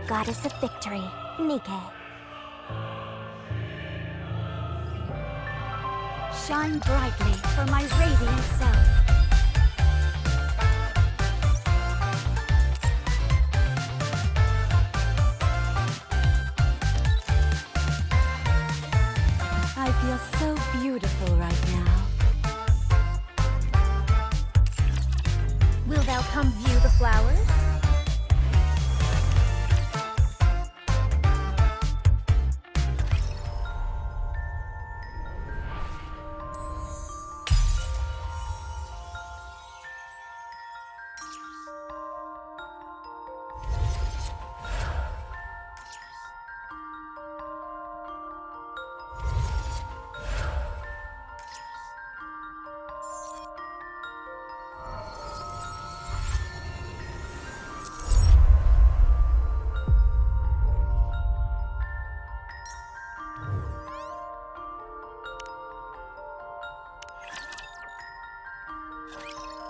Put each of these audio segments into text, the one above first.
Goddess of Victory, NIKKE. Shine brightly for my radiant self. I feel so beautiful right now. Will thou come view the flowers?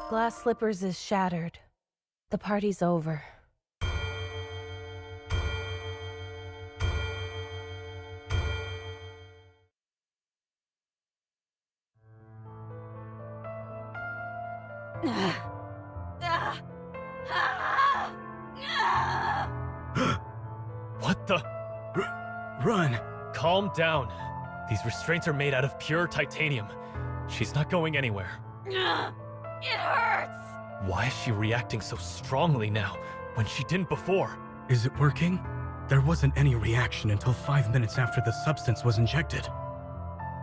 Glass Slippers is shattered. The party's over. What the? Run! Calm down. These restraints are made out of pure titanium. She's not going anywhere. It hurts! Why is she reacting so strongly now, when she didn't before? Is it working? There wasn't any reaction until 5 minutes after the substance was injected.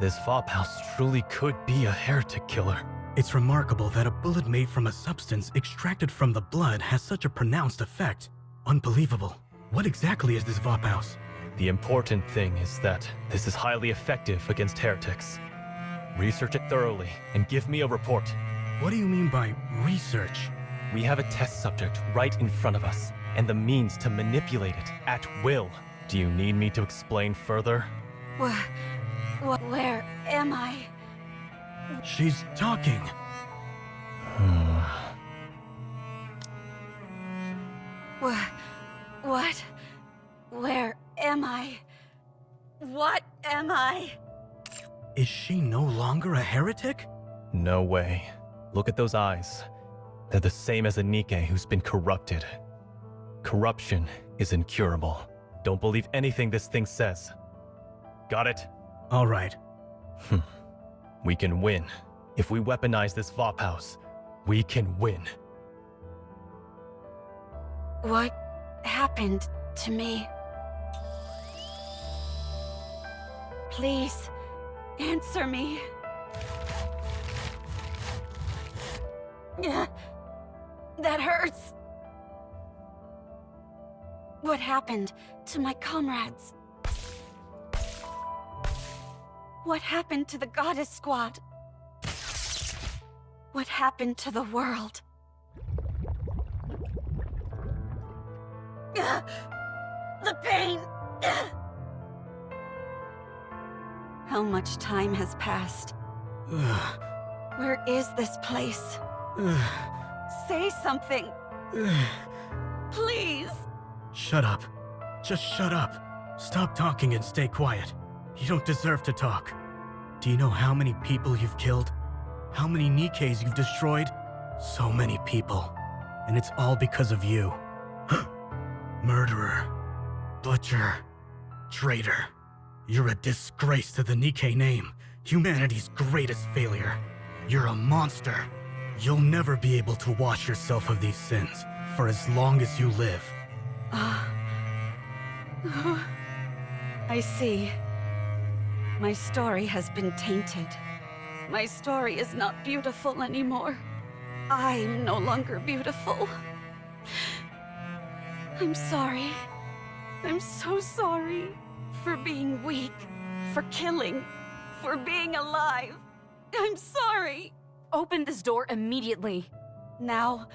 This Vophouse truly could be a heretic killer. It's remarkable that a bullet made from a substance extracted from the blood has such a pronounced effect. Unbelievable. What exactly is this Vophouse? The important thing is that this is highly effective against heretics. Research it thoroughly and give me a report. What do you mean by research? We have a test subject right in front of us, and the means to manipulate it at will. Do you need me to explain further? Where am I? She's talking. What? Where am I? What am I? Is she no longer a heretic? No way. Look at those eyes. They're the same as a NIKKE who's been corrupted. Corruption is incurable. Don't believe anything this thing says. Got it? All right. We can win. If we weaponize this Vophouse, we can win. What happened to me? Please, answer me. That hurts. What happened to my comrades? What happened to the Goddess Squad? What happened to the world? The pain! How much time has passed? Where is this place? Say something! Please! Shut up. Just shut up. Stop talking and stay quiet. You don't deserve to talk. Do you know how many people you've killed? How many NIKKEs you've destroyed? So many people. And it's all because of you. Murderer. Butcher. Traitor. You're a disgrace to the NIKKE name. Humanity's greatest failure. You're a monster. You'll never be able to wash yourself of these sins for as long as you live. I see. My story has been tainted. My story is not beautiful anymore. I'm no longer beautiful. I'm sorry. I'm so sorry for being weak, for killing, for being alive. I'm sorry. Open this door immediately. Now,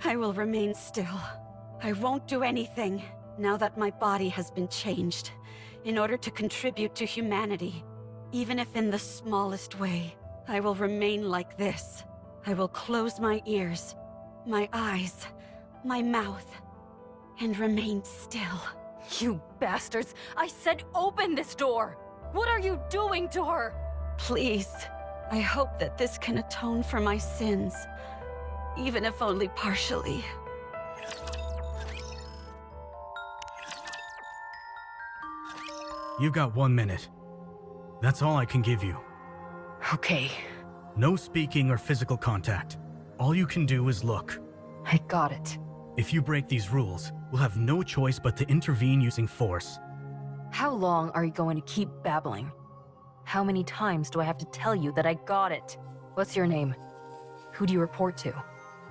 I will remain still. I won't do anything now that my body has been changed in order to contribute to humanity. Even if in the smallest way, I will remain like this. I will close my ears, my eyes, my mouth, and remain still. You bastards! I said open this door! What are you doing to her? Please, I hope that this can atone for my sins, even if only partially. You've got 1 minute. That's all I can give you. Okay, No speaking or physical contact. All you can do is look. I got it. If you break these rules, we'll have no choice but to intervene using force. How long are you going to keep babbling? How many times do I have to tell you that I got it? What's your name? Who do you report to?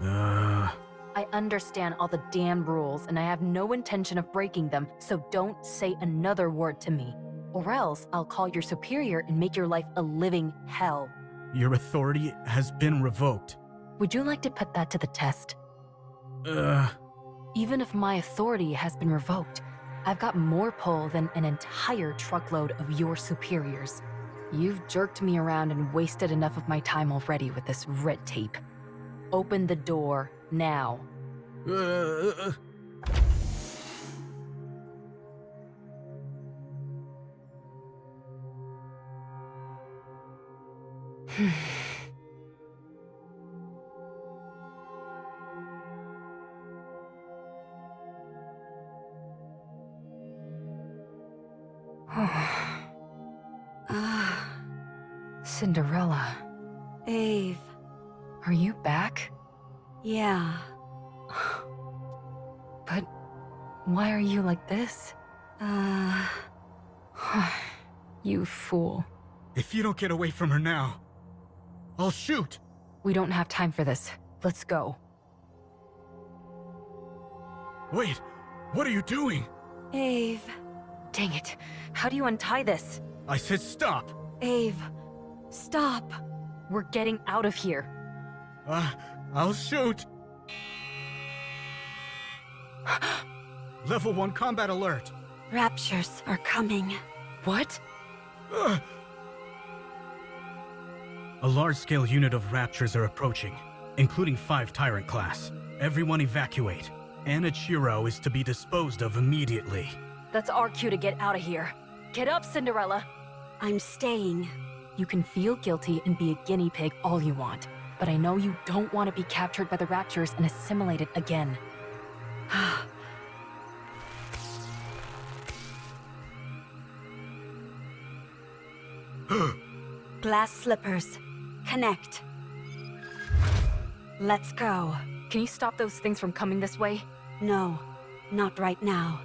I I understand all the damn rules, and I have no intention of breaking them, so don't say another word to me. Or else I'll call your superior and make your life a living hell. Your authority has been revoked. Would you like to put that to the test? Uh, Even if my authority has been revoked, I've got more pull than an entire truckload of your superiors. You've jerked me around and wasted enough of my time already with this red tape. Open the door, now. uh, Ah, Cinderella, Ave. are you back? Yeah. But why are you like this? You fool. if you don't get away from her now, I'll shoot! We don't have time for this. Let's go. Wait, what are you doing? Ave. Dang it. How do you untie this? I said stop! Ave. Stop. We're getting out of here. I'll shoot! Level 1 combat alert! Raptures are coming. What? Ugh. A large-scale unit of Raptures are approaching, including 5 Tyrant class. Everyone evacuate. Anna Chiro is to be disposed of immediately. That's our cue to get out of here. Get up, Cinderella. I'm staying. You can feel guilty and be a guinea pig all you want, but I know you don't want to be captured by the Raptures and assimilated again. Glass slippers. Connect. Let's go. Can you stop those things from coming this way? No, not right now.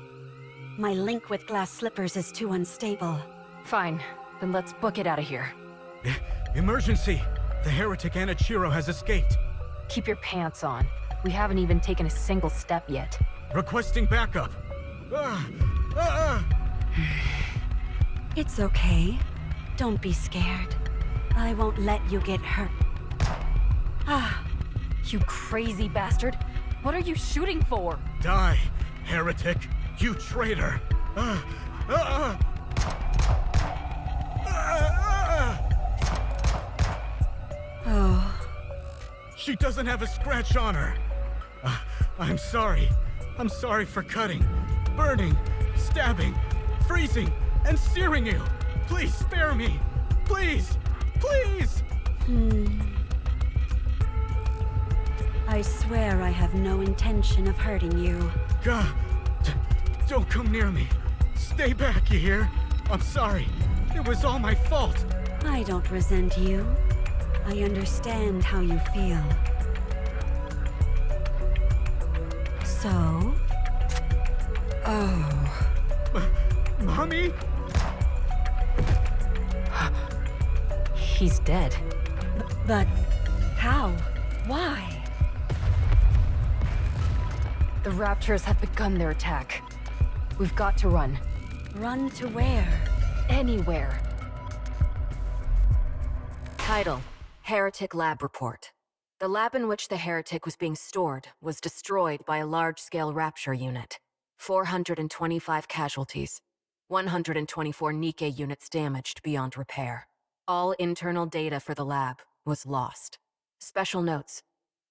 My link with glass slippers is too unstable. Fine, then let's book it out of here. Emergency! The heretic Anna Chiro has escaped. Keep your pants on. We haven't even taken a single step yet. Requesting backup. Ah! Ah! It's okay. Don't be scared. I won't let you get hurt. Ah, You crazy bastard! What are you shooting for? Die, heretic! You traitor! Ah! Ah! Ah! oh. She doesn't have a scratch on her. I'm sorry. I'm sorry for cutting, burning, stabbing, freezing, and searing you. Please spare me. Please. Please. I swear I have no intention of hurting you. God, don't come near me. Stay back, you hear? I'm sorry. It was all my fault. I don't resent you. I understand how you feel. So? Oh. Mommy? He's dead. But how? Why? The Raptors have begun their attack. We've got to run. Run to where? Anywhere. Title: Heretic Lab Report. The lab in which the heretic was being stored was destroyed by a large-scale rapture unit. 425 casualties. 124 NIKKE units damaged beyond repair. All internal data for the lab was lost. Special notes: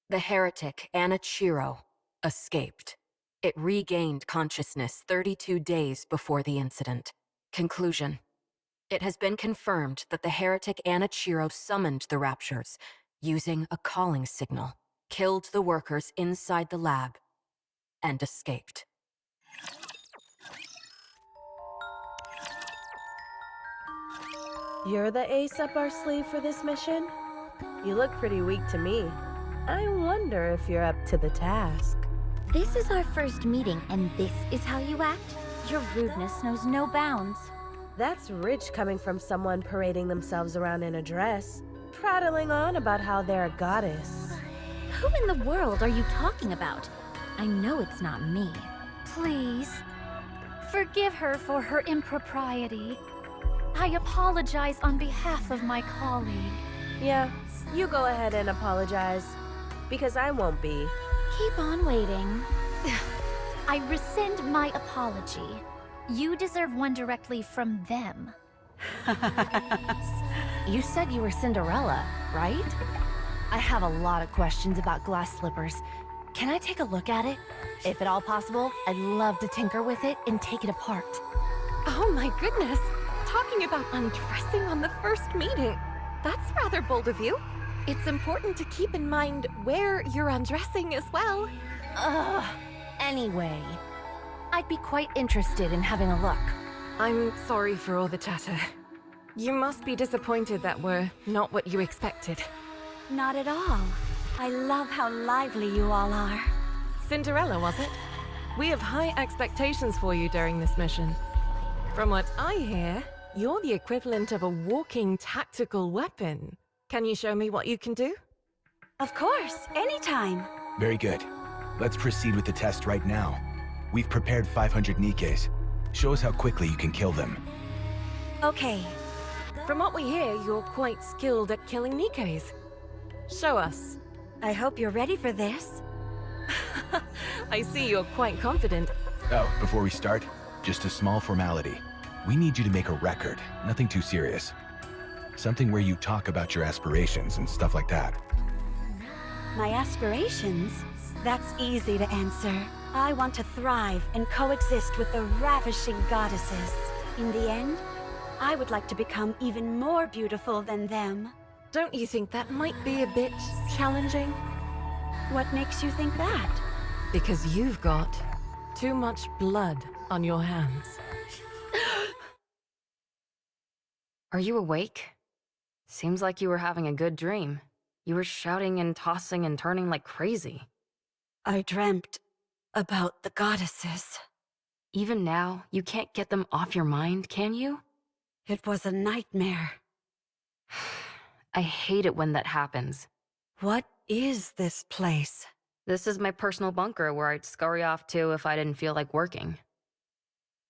the heretic, Anna Chiro, escaped. It regained consciousness 32 days before the incident. Conclusion. It has been confirmed that the heretic Anichiro summoned the Raptures using a calling signal, killed the workers inside the lab, and escaped. You're the ace up our sleeve for this mission? You look pretty weak to me. I wonder if you're up to the task. This is our first meeting, and this is how you act? Your rudeness knows no bounds. That's rich coming from someone parading themselves around in a dress, prattling on about how they're a goddess. Who in the world are you talking about? I know it's not me. Please, forgive her for her impropriety. I apologize on behalf of my colleague. Yeah, you go ahead and apologize, because I won't be. Keep on waiting. I rescind my apology. You deserve one directly from them. You said you were Cinderella, right? I have a lot of questions about glass slippers. Can I take a look at it? If at all possible, I'd love to tinker with it and take it apart. Oh my goodness! Talking about undressing on the first meeting. That's rather bold of you. It's important to keep in mind where you're undressing as well. Anyway, I'd be quite interested in having a look. I'm sorry for all the chatter. You must be disappointed that we're not what you expected. Not at all. I love how lively you all are. Cinderella, was it? We have high expectations for you during this mission. From what I hear, you're the equivalent of a walking tactical weapon. Can you show me what you can do? Of course, anytime. Very good. Let's proceed with the test right now. We've prepared 500 Nikkes. Show us how quickly you can kill them. Okay. From what we hear, you're quite skilled at killing Nikkes. Show us. I hope you're ready for this. I see you're quite confident. Oh, before we start, just a small formality. We need you to make a record, nothing too serious. Something where you talk about your aspirations and stuff like that. My aspirations? That's easy to answer. I want to thrive and coexist with the ravishing goddesses. In the end, I would like to become even more beautiful than them. Don't you think that might be a bit challenging? What makes you think that? Because you've got too much blood on your hands. Are you awake? Seems like you were having a good dream. You were shouting and tossing and turning like crazy. I dreamt about the goddesses. Even now, you can't get them off your mind, can you? It was a nightmare. I hate it when that happens. What is this place? This is my personal bunker where I'd scurry off to if I didn't feel like working.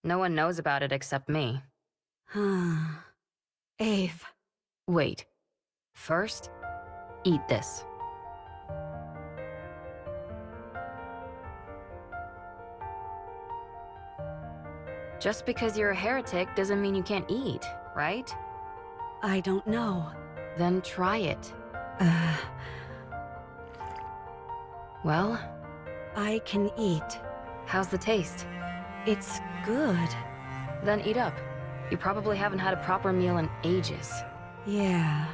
No one knows about it except me. Ave. Wait. First, eat this. Just because you're a heretic doesn't mean you can't eat, right? I don't know. Then try it. Well? I can eat. How's the taste? It's good. Then eat up. You probably haven't had a proper meal in ages. Yeah.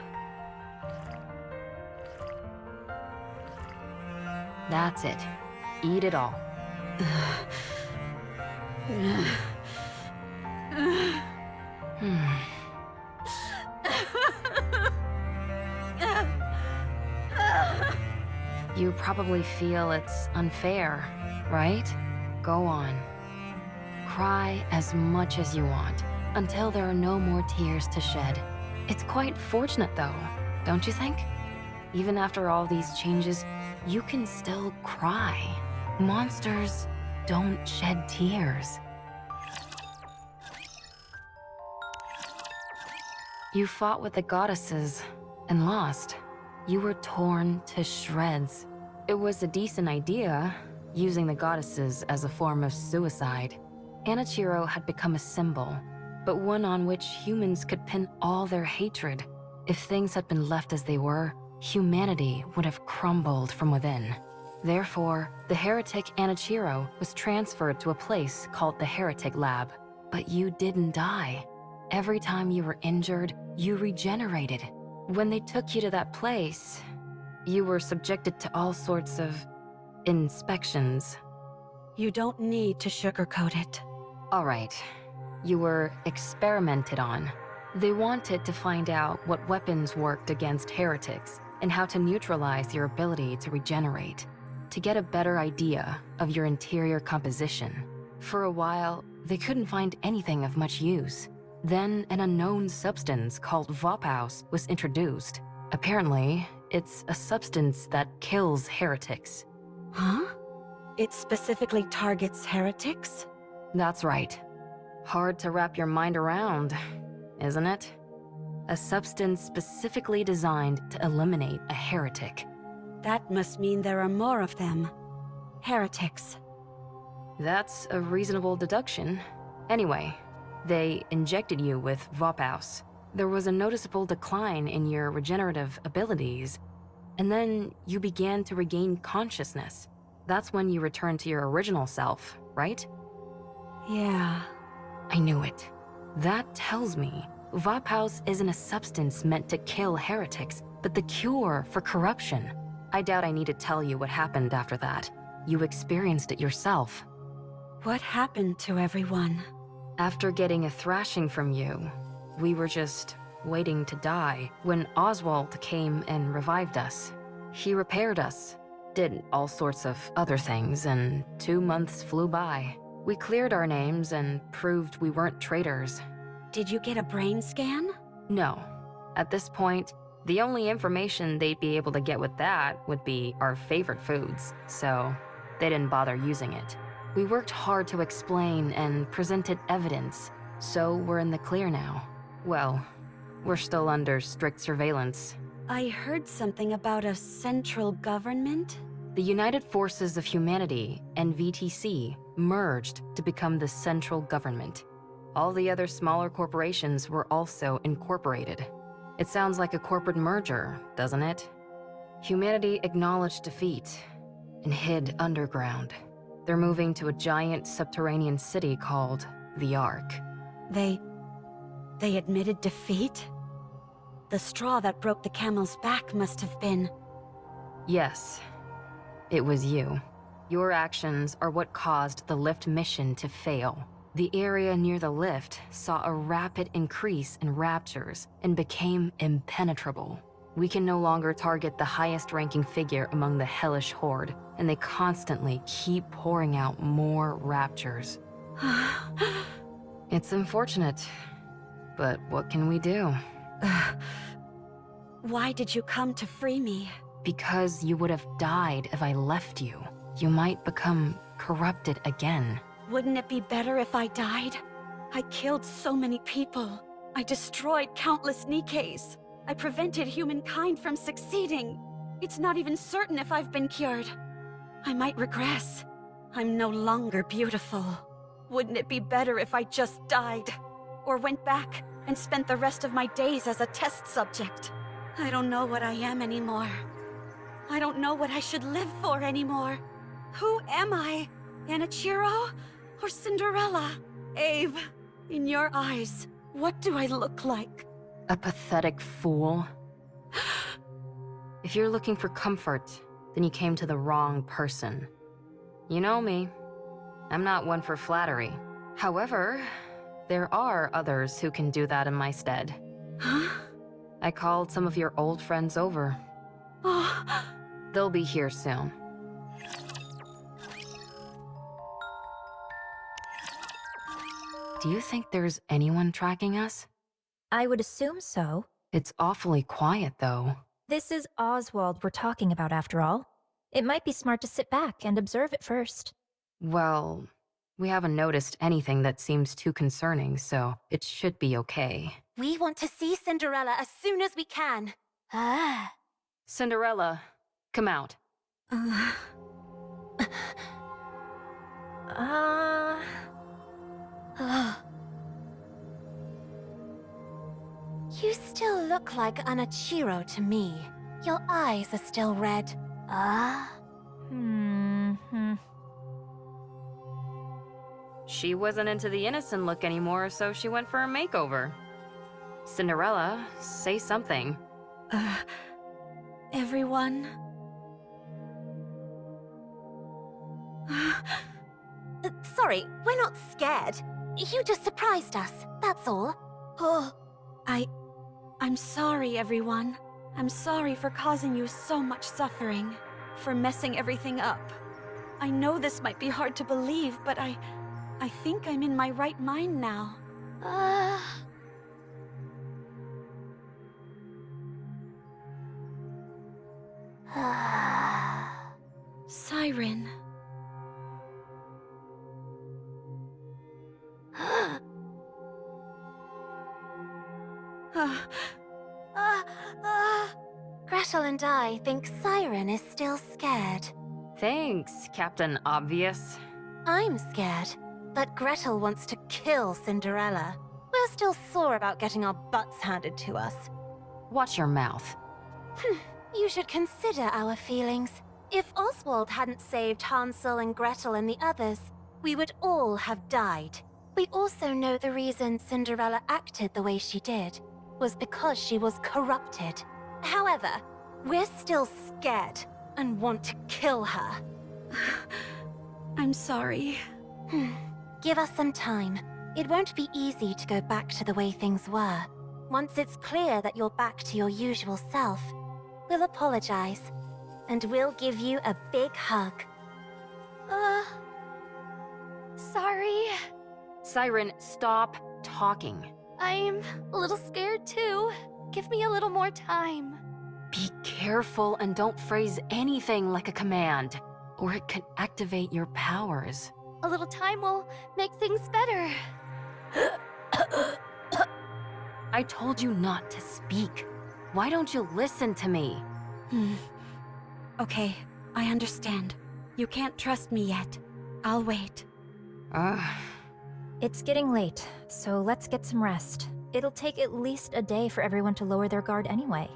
That's it. Eat it all. You probably feel it's unfair, right? Go on. Cry as much as you want, until there are no more tears to shed. It's quite fortunate though, don't you think? Even after all these changes, you can still cry. Monsters don't shed tears. You fought with the goddesses and lost. You were torn to shreds. It was a decent idea, using the goddesses as a form of suicide. Anichiro had become a symbol, but one on which humans could pin all their hatred. If things had been left as they were, humanity would have crumbled from within. Therefore, the heretic Anichiro was transferred to a place called the Heretic Lab. But you didn't die. Every time you were injured, you regenerated. When they took you to that place, you were subjected to all sorts of inspections. You don't need to sugarcoat it. All right. You were experimented on. They wanted to find out what weapons worked against heretics and how to neutralize your ability to regenerate, to get a better idea of your interior composition. For a while, they couldn't find anything of much use. Then an unknown substance called Vophaus was introduced. Apparently, it's a substance that kills heretics. Huh? It specifically targets heretics? That's right. Hard to wrap your mind around, isn't it? A substance specifically designed to eliminate a heretic. That must mean there are more of them. Heretics. That's a reasonable deduction. Anyway, they injected you with Vophaus. There was a noticeable decline in your regenerative abilities, and then you began to regain consciousness. That's when you returned to your original self, right? Yeah. I knew it. That tells me Vophaus isn't a substance meant to kill heretics, but the cure for corruption. I doubt I need to tell you what happened after that. You experienced it yourself. What happened to everyone? After getting a thrashing from you, we were just waiting to die when Oswald came and revived us. He repaired us, did all sorts of other things, and 2 months flew by. We cleared our names and proved we weren't traitors. Did you get a brain scan? No. At this point, the only information they'd be able to get with that would be our favorite foods, so they didn't bother using it. We worked hard to explain and presented evidence, so we're in the clear now. Well, we're still under strict surveillance. I heard something about a central government? The United Forces of Humanity and VTC merged to become the central government. All the other smaller corporations were also incorporated. It sounds like a corporate merger, doesn't it? Humanity acknowledged defeat and hid underground. They're moving to a giant subterranean city called the Ark. They admitted defeat? The straw that broke the camel's back must have been... Yes, it was you. Your actions are what caused the lift mission to fail. The area near the lift saw a rapid increase in raptures and became impenetrable. We can no longer target the highest-ranking figure among the hellish horde, and they constantly keep pouring out more raptures. It's unfortunate, but what can we do? Why did you come to free me? Because you would have died if I left you. You might become corrupted again. Wouldn't it be better if I died? I killed so many people. I destroyed countless Nikkes. I prevented humankind from succeeding. It's not even certain if I've been cured. I might regress. I'm no longer beautiful. Wouldn't it be better if I just died? Or went back and spent the rest of my days as a test subject? I don't know what I am anymore. I don't know what I should live for anymore. Who am I? Anichiro? Or Cinderella? Ave, in your eyes, what do I look like? A pathetic fool. If you're looking for comfort, then you came to the wrong person. You know me. I'm not one for flattery. However, there are others who can do that in my stead. Huh? I called some of your old friends over. Oh, They'll be here soon. Do you think there's anyone tracking us? I would assume so. It's awfully quiet, though. This is Oswald we're talking about, after all. It might be smart to sit back and observe it first. Well, we haven't noticed anything that seems too concerning, so it should be okay. We want to see Cinderella as soon as we can. Ah. Cinderella, come out. You still look like Anichiro to me. Your eyes are still red. Ah. She wasn't into the innocent look anymore, so she went for a makeover. Cinderella, say something. Everyone? Sorry, we're not scared. You just surprised us, that's all. Oh, I'm sorry, everyone. I'm sorry for causing you so much suffering, for messing everything up. I know this might be hard to believe, but I think I'm in my right mind now. Siren. Gretel and I think Siren is still scared. Thanks, Captain Obvious. I'm scared that Gretel wants to kill Cinderella. We're still sore about getting our butts handed to us. Watch your mouth. You should consider our feelings. If Oswald hadn't saved Hansel and Gretel and the others, we would all have died. We also know the reason Cinderella acted the way she did was because she was corrupted. However, we're still scared and want to kill her. I'm sorry. Give us some time. It won't be easy to go back to the way things were. Once it's clear that you're back to your usual self, we'll apologize. And we'll give you a big hug. Sorry. Siren, stop talking. I'm a little scared too. Give me a little more time. Be careful and don't phrase anything like a command, or it could activate your powers. A little time will make things better. I told you not to speak. Why don't you listen to me? Okay, I understand. You can't trust me yet. I'll wait. It's getting late, so let's get some rest. It'll take at least a day for everyone to lower their guard anyway.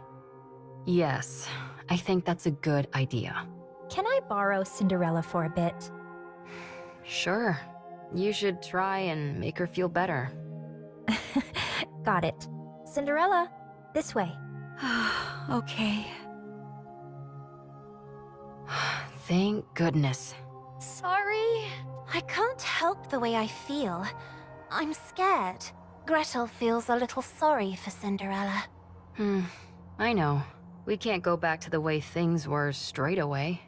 Yes, I think that's a good idea. Can I borrow Cinderella for a bit? Sure. You should try and make her feel better. Got it. Cinderella, this way. Okay. Thank goodness. Sorry. I can't help the way I feel. I'm scared. Gretel feels a little sorry for Cinderella. I know. We can't go back to the way things were straight away.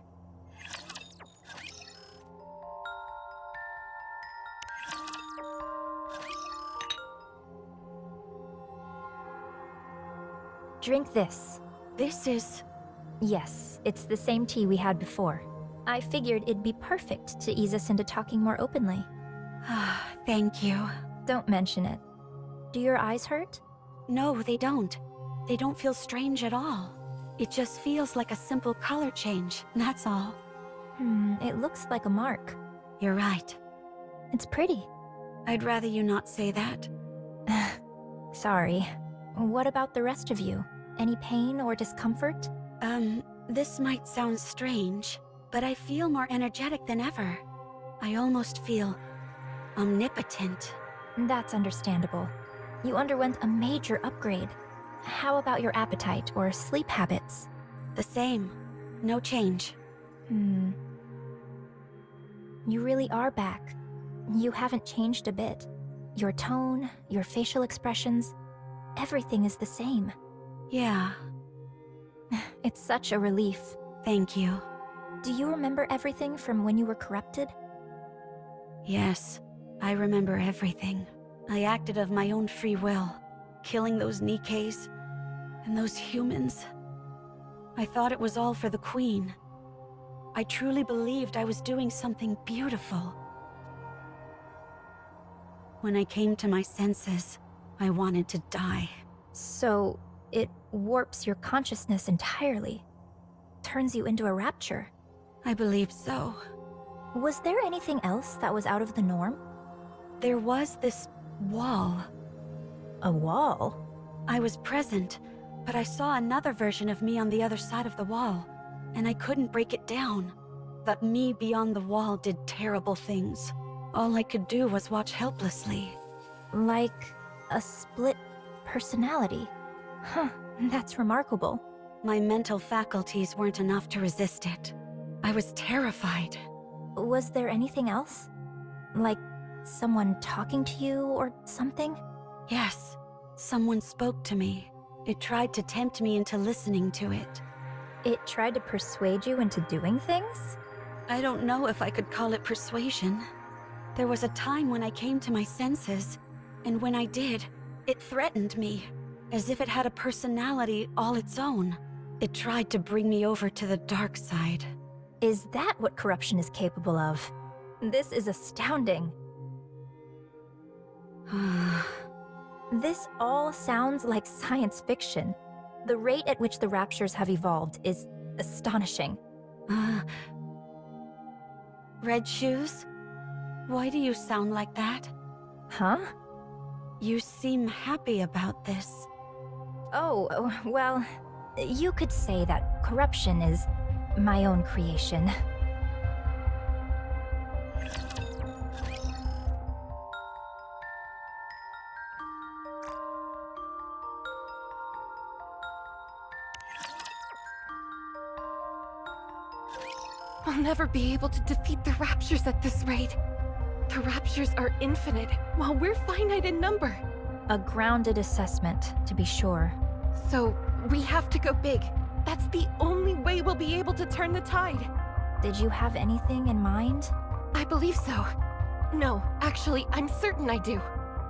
Drink this. This is... Yes, it's the same tea we had before. I figured it'd be perfect to ease us into talking more openly. Thank you. Don't mention it. Do your eyes hurt? No, they don't. They don't feel strange at all. It just feels like a simple color change, that's all. It looks like a mark. You're right. It's pretty. I'd rather you not say that. Sorry. What about the rest of you? Any pain or discomfort? This might sound strange, but I feel more energetic than ever. I almost feel omnipotent. That's understandable. You underwent a major upgrade. How about your appetite or sleep habits? The same. No change. You really are back. You haven't changed a bit. Your tone, your facial expressions, everything is the same. Yeah. It's such a relief. Thank you. Do you remember everything from when you were corrupted? Yes, I remember everything. I acted of my own free will, killing those NIKKEs and those humans. I thought it was all for the Queen. I truly believed I was doing something beautiful. When I came to my senses, I wanted to die. So, it warps your consciousness entirely. Turns you into a rapture. I believe so. Was there anything else that was out of the norm? There was this wall. A wall? I was present, but I saw another version of me on the other side of the wall, and I couldn't break it down. That me beyond the wall did terrible things. All I could do was watch helplessly. Like a split personality. Huh, that's remarkable. My mental faculties weren't enough to resist it. I was terrified. Was there anything else? Like someone talking to you or something? Yes, someone spoke to me. It tried to tempt me into listening to it. It tried to persuade you into doing things? I don't know if I could call it persuasion. There was a time when I came to my senses, and when I did, it threatened me, as if it had a personality all its own. It tried to bring me over to the dark side. Is that what corruption is capable of? This is astounding. This all sounds like science fiction. The rate at which the Raptures have evolved is astonishing. Red Shoes? Why do you sound like that? Huh? You seem happy about this. Oh, well, you could say that corruption is my own creation. We'll never be able to defeat the Raptures at this rate. The Raptures are infinite, while we're finite in number. A grounded assessment, to be sure. So, we have to go big. That's the only way we'll be able to turn the tide. Did you have anything in mind? I believe so. No, actually, I'm certain I do.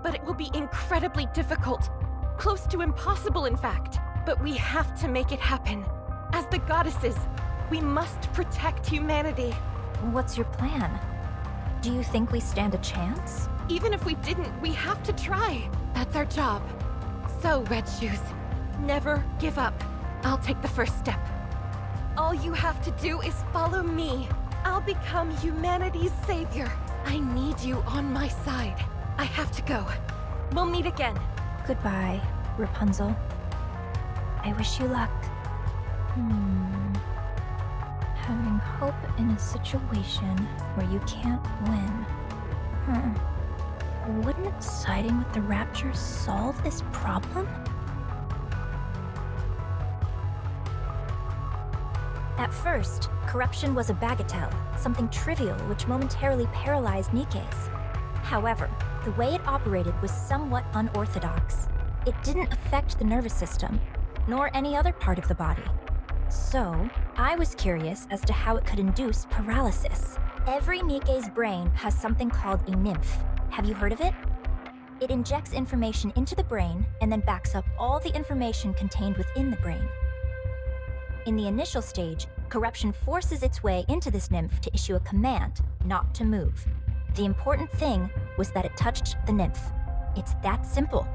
But it will be incredibly difficult. Close to impossible, in fact. But we have to make it happen. As the goddesses, we must protect humanity. What's your plan? Do you think we stand a chance? Even if we didn't, we have to try. That's our job. So, Red Shoes, never give up. I'll take the first step. All you have to do is follow me. I'll become humanity's savior. I need you on my side. I have to go. We'll meet again. Goodbye, Rapunzel. I wish you luck. Having hope in a situation where you can't win. Wouldn't siding with the Raptures solve this problem? At first, corruption was a bagatelle, something trivial which momentarily paralyzed NIKKEs. However, the way it operated was somewhat unorthodox. It didn't affect the nervous system, nor any other part of the body. So, I was curious as to how it could induce paralysis. Every NIKKE's brain has something called a nymph. Have you heard of it? It injects information into the brain and then backs up all the information contained within the brain. In the initial stage, corruption forces its way into this nymph to issue a command not to move. The important thing was that it touched the nymph. It's that simple.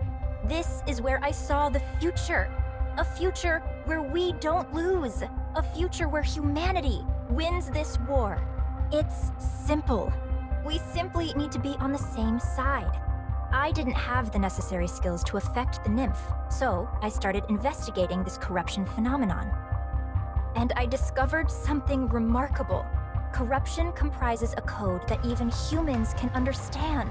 This is where I saw the future. A future where we don't lose. A future where humanity wins this war. It's simple. We simply need to be on the same side. I didn't have the necessary skills to affect the nymph, so I started investigating this corruption phenomenon. And I discovered something remarkable. Corruption comprises a code that even humans can understand.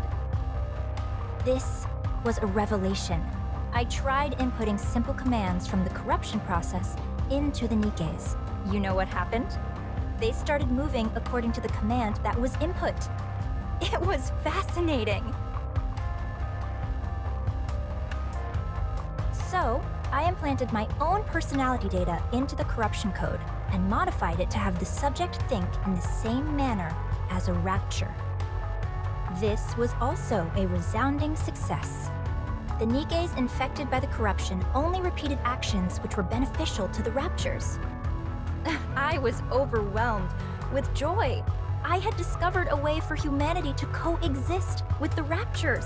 This was a revelation. I tried inputting simple commands from the corruption process into the NIKKEs. You know what happened? They started moving according to the command that was input. It was fascinating. So, I implanted my own personality data into the corruption code and modified it to have the subject think in the same manner as a rapture. This was also a resounding success. The NIKKEs infected by the corruption only repeated actions which were beneficial to the Raptures. I was overwhelmed with joy. I had discovered a way for humanity to coexist with the Raptures.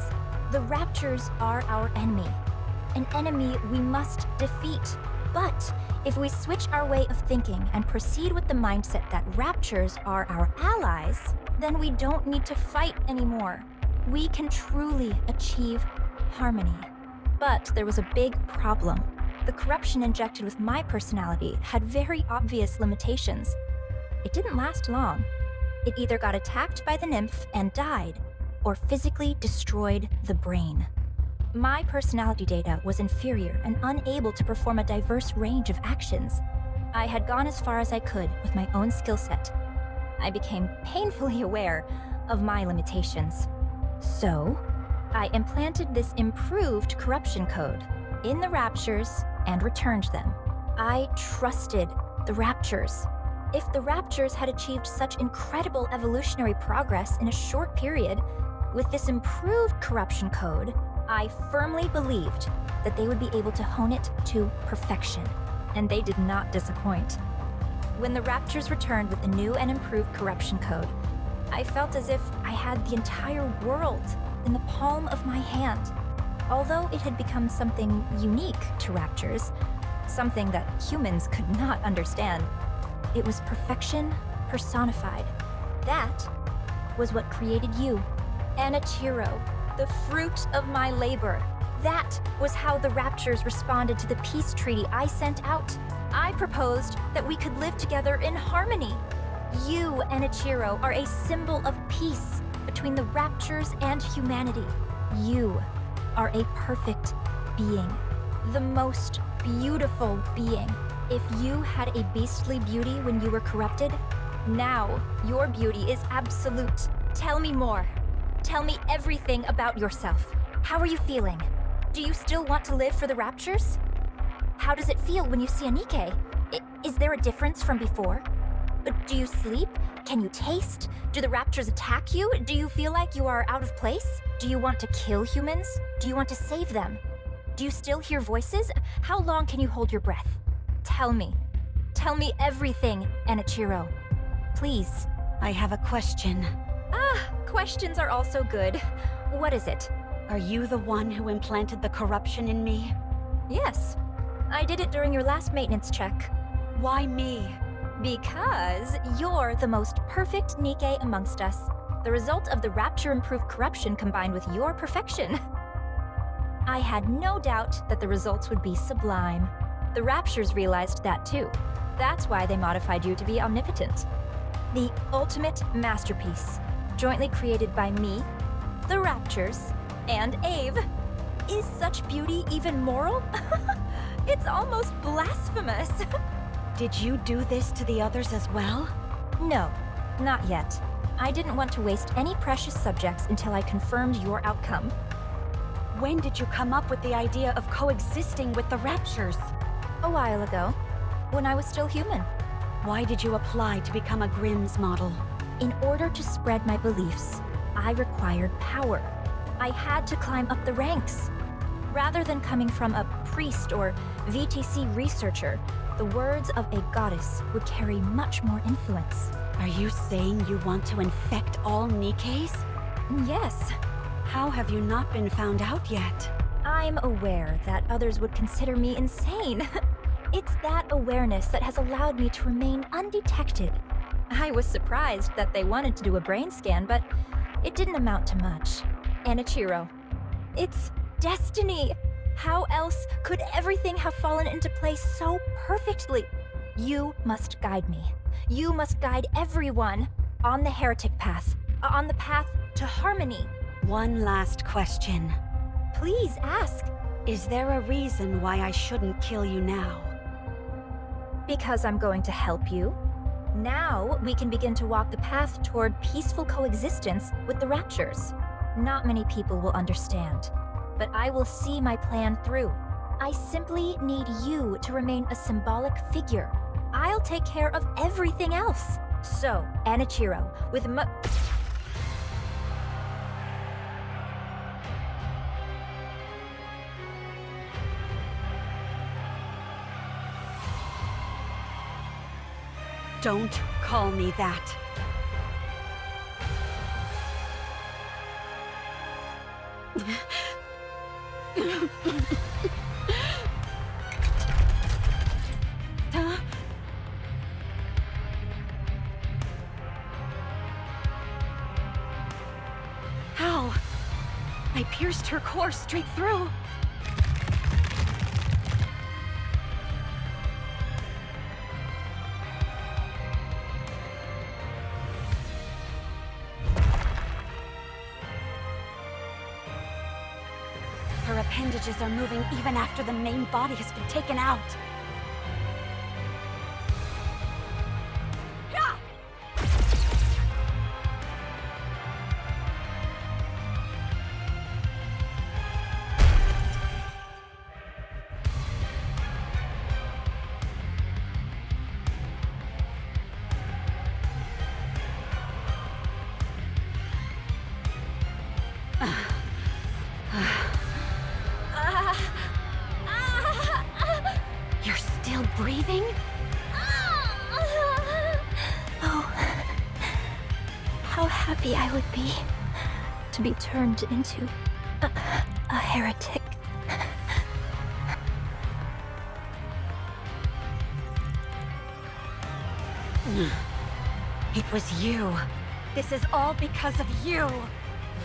The Raptures are our enemy. An enemy we must defeat. But if we switch our way of thinking and proceed with the mindset that Raptures are our allies, then we don't need to fight anymore. We can truly achieve harmony. But there was a big problem. The corruption injected with my personality had very obvious limitations. It didn't last long. It either got attacked by the nymph and died, or physically destroyed the brain. My personality data was inferior and unable to perform a diverse range of actions. I had gone as far as I could with my own skill set. I became painfully aware of my limitations. So, I implanted this improved corruption code in the Raptures and returned them. I trusted the Raptures. If the Raptures had achieved such incredible evolutionary progress in a short period, with this improved corruption code, I firmly believed that they would be able to hone it to perfection, and they did not disappoint. When the Raptures returned with the new and improved corruption code, I felt as if I had the entire world in the palm of my hand. Although it had become something unique to Raptures, something that humans could not understand, it was perfection personified. That was what created you, Anichiro, the fruit of my labor. That was how the Raptures responded to the peace treaty I sent out. I proposed that we could live together in harmony. You, Anichiro, are a symbol of peace between the Raptures and humanity. You are a perfect being, the most beautiful being. If you had a beastly beauty when you were corrupted, now your beauty is absolute. Tell me more. Tell me everything about yourself. How are you feeling? Do you still want to live for the Raptures? How does it feel when you see a NIKKE? Is there a difference from before? Do you sleep? Can you taste? Do the Raptures attack you? Do you feel like you are out of place? Do you want to kill humans? Do you want to save them? Do you still hear voices? How long can you hold your breath? Tell me. Tell me everything, Anichiro. Please. I have a question. Questions are also good. What is it? Are you the one who implanted the corruption in me? Yes. I did it during your last maintenance check. Why me? Because you're the most perfect NIKKE amongst us. The result of the Rapture-improved corruption combined with your perfection. I had no doubt that the results would be sublime. The Raptures realized that too. That's why they modified you to be omnipotent. The ultimate masterpiece, jointly created by me, the Raptures, and Ave. Is such beauty even moral? It's almost blasphemous. Did you do this to the others as well? No, not yet. I didn't want to waste any precious subjects until I confirmed your outcome. When did you come up with the idea of coexisting with the Raptures? A while ago, when I was still human. Why did you apply to become a Grimm's model? In order to spread my beliefs, I required power. I had to climb up the ranks. Rather than coming from a priest or VTC researcher, the words of a goddess would carry much more influence. Are you saying you want to infect all NIKKEs? Yes. How have you not been found out yet? I'm aware that others would consider me insane. It's that awareness that has allowed me to remain undetected. I was surprised that they wanted to do a brain scan, but it didn't amount to much. Anichiro, it's destiny. How else could everything have fallen into place so perfectly? You must guide me. You must guide everyone on the heretic path, on the path to harmony. One last question. Please ask. Is there a reason why I shouldn't kill you now? Because I'm going to help you. Now we can begin to walk the path toward peaceful coexistence with the Raptures. Not many people will understand, but I will see my plan through. I simply need you to remain a symbolic figure. I'll take care of everything else. So, Anichiro, with Don't call me that. How? I pierced her core straight through. appendages are moving even after the main body has been taken out. Yeah! You're still breathing? Oh, how happy I would be to be turned into a heretic. It was you. This is all because of you.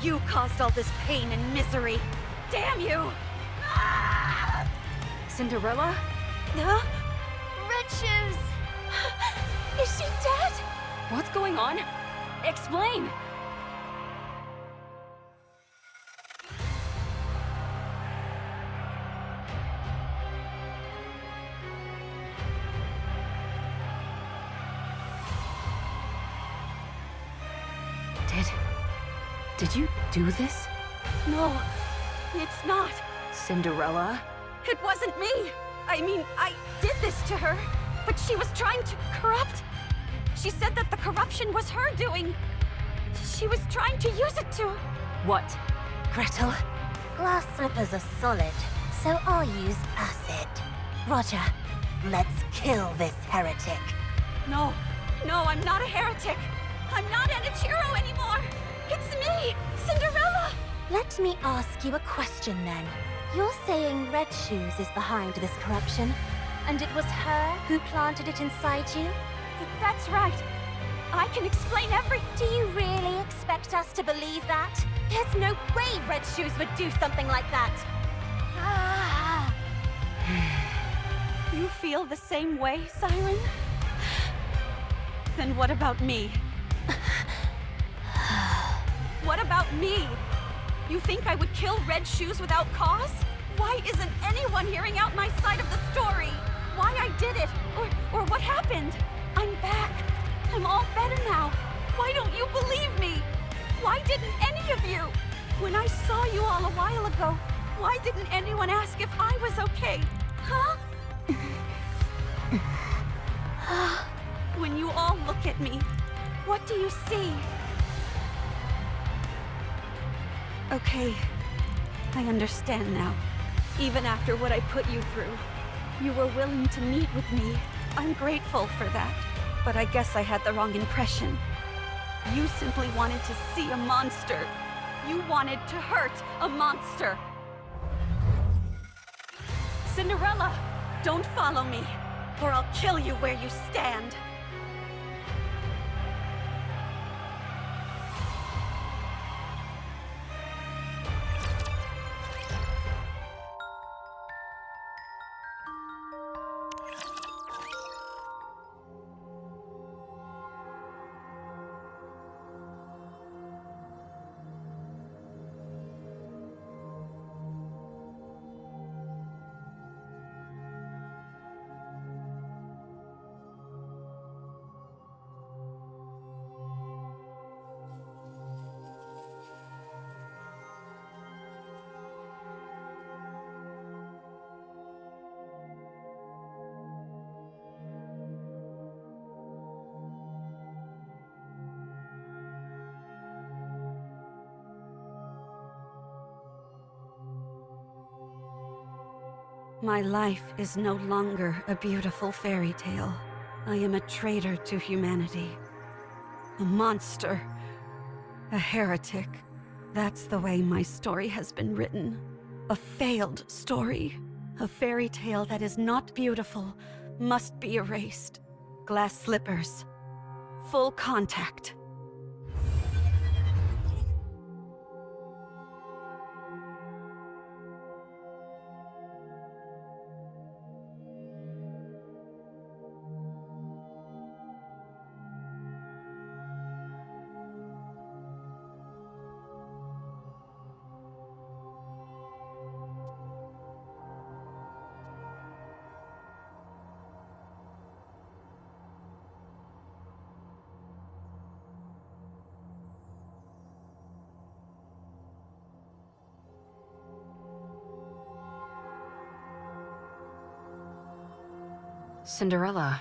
You caused all this pain and misery. Damn you! Cinderella? Huh? Red Shoes! Is she dead? What's going on? Explain! Did you do this? No, it's not. Cinderella? It wasn't me. I mean, I did this to her, but she was trying to corrupt. She said that the corruption was her doing. She was trying to use it to... What? Gretel, glass slippers are solid, so I'll use acid. Roger, let's kill this heretic. No, I'm not a heretic. I'm not Enichiro anymore. It's me, Cinderella. Let me ask you a question then. You're saying Red Shoes is behind this corruption, and it was her who planted it inside you? That's right. I can explain Do you really expect us to believe that? There's no way Red Shoes would do something like that. Ah. You feel the same way, Siren? Then what about me? What about me? You think I would kill Red Shoes without cause? Why isn't anyone hearing out my side of the story? Why I did it, or what happened? I'm back. I'm all better now. Why don't you believe me? Why didn't any of you? When I saw you all a while ago, why didn't anyone ask if I was okay? Huh? When you all look at me, what do you see? Okay, I understand now. Even after what I put you through, you were willing to meet with me. I'm grateful for that. But I guess I had the wrong impression. You simply wanted to see a monster. You wanted to hurt a monster. Cinderella, don't follow me, or I'll kill you where you stand. My life is no longer a beautiful fairy tale. I am a traitor to humanity. A monster. A heretic. That's the way my story has been written. A failed story. A fairy tale that is not beautiful must be erased. Glass slippers. Full contact. Cinderella.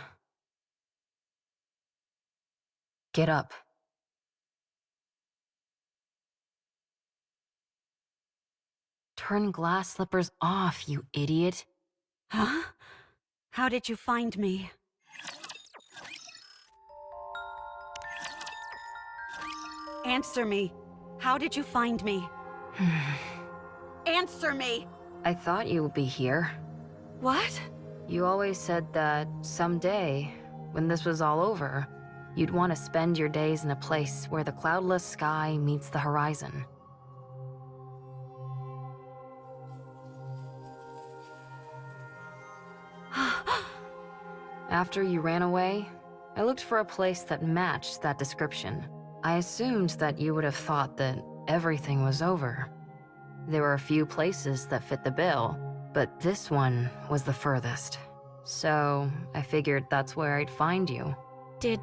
Get up. Turn glass slippers off, you idiot. Huh? How did you find me? Answer me. How did you find me? Answer me! I thought you would be here. What? You always said that someday, when this was all over, you'd want to spend your days in a place where the cloudless sky meets the horizon. After you ran away, I looked for a place that matched that description. I assumed that you would have thought that everything was over. There were a few places that fit the bill, but this one was the furthest. So I figured that's where I'd find you. Did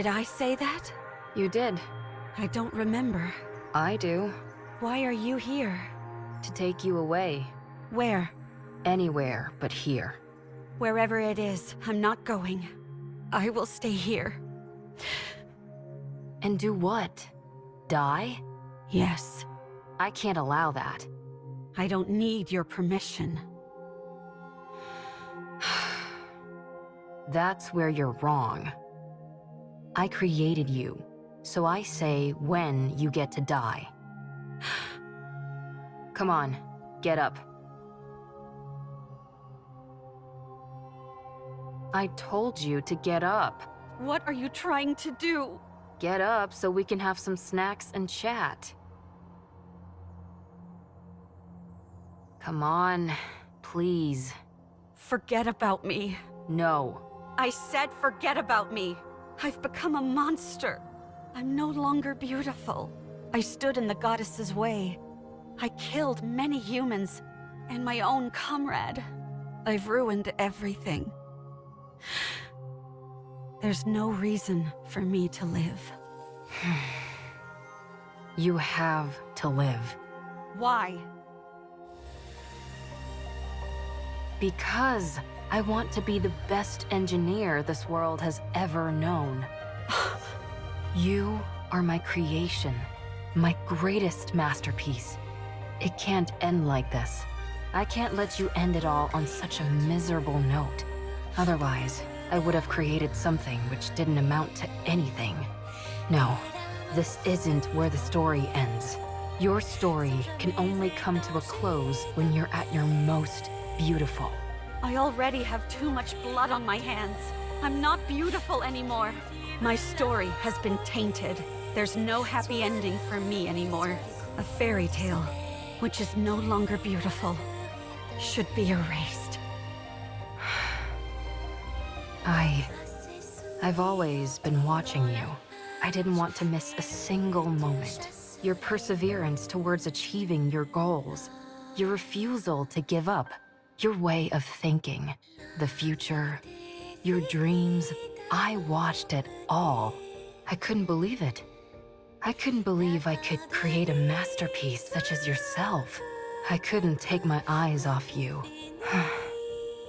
I say that? You did. I don't remember. I do. Why are you here? To take you away. Where? Anywhere but here. Wherever it is, I'm not going. I will stay here. And do what? Die? Yes. I can't allow that. I don't need your permission. That's where you're wrong. I created you, so I say when you get to die. Come on, get up. I told you to get up. What are you trying to do? Get up so we can have some snacks and chat. Come on, please. Forget about me. No. I said forget about me. I've become a monster. I'm no longer beautiful. I stood in the goddess's way. I killed many humans and my own comrade. I've ruined everything. There's no reason for me to live. You have to live. Why? Because I want to be the best engineer this world has ever known. You are my creation, my greatest masterpiece. It can't end like this. I can't let you end it all on such a miserable note. Otherwise, I would have created something which didn't amount to anything. No, this isn't where the story ends. Your story can only come to a close when you're at your most beautiful. I already have too much blood on my hands. I'm not beautiful anymore. My story has been tainted. There's no happy ending for me anymore. A fairy tale, which is no longer beautiful, should be erased. I've always been watching you. I didn't want to miss a single moment. Your perseverance towards achieving your goals, your refusal to give up, your way of thinking, the future, your dreams. I watched it all. I couldn't believe it. I couldn't believe I could create a masterpiece such as yourself. I couldn't take my eyes off you.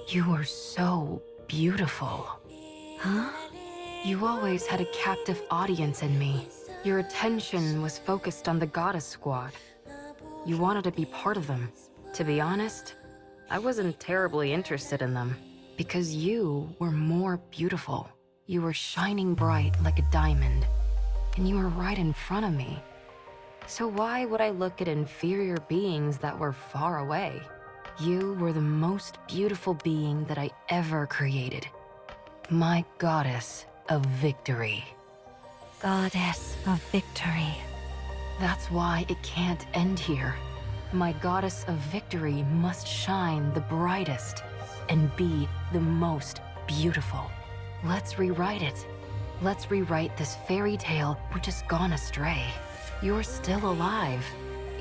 You were so beautiful. Huh? You always had a captive audience in me. Your attention was focused on the Goddess Squad. You wanted to be part of them. To be honest, I wasn't terribly interested in them, because you were more beautiful. You were shining bright like a diamond, and you were right in front of me. So why would I look at inferior beings that were far away? You were the most beautiful being that I ever created. My goddess of victory. Goddess of victory. That's why it can't end here. My goddess of victory must shine the brightest and be the most beautiful. Let's rewrite it. Let's rewrite this fairy tale which has gone astray. You're still alive.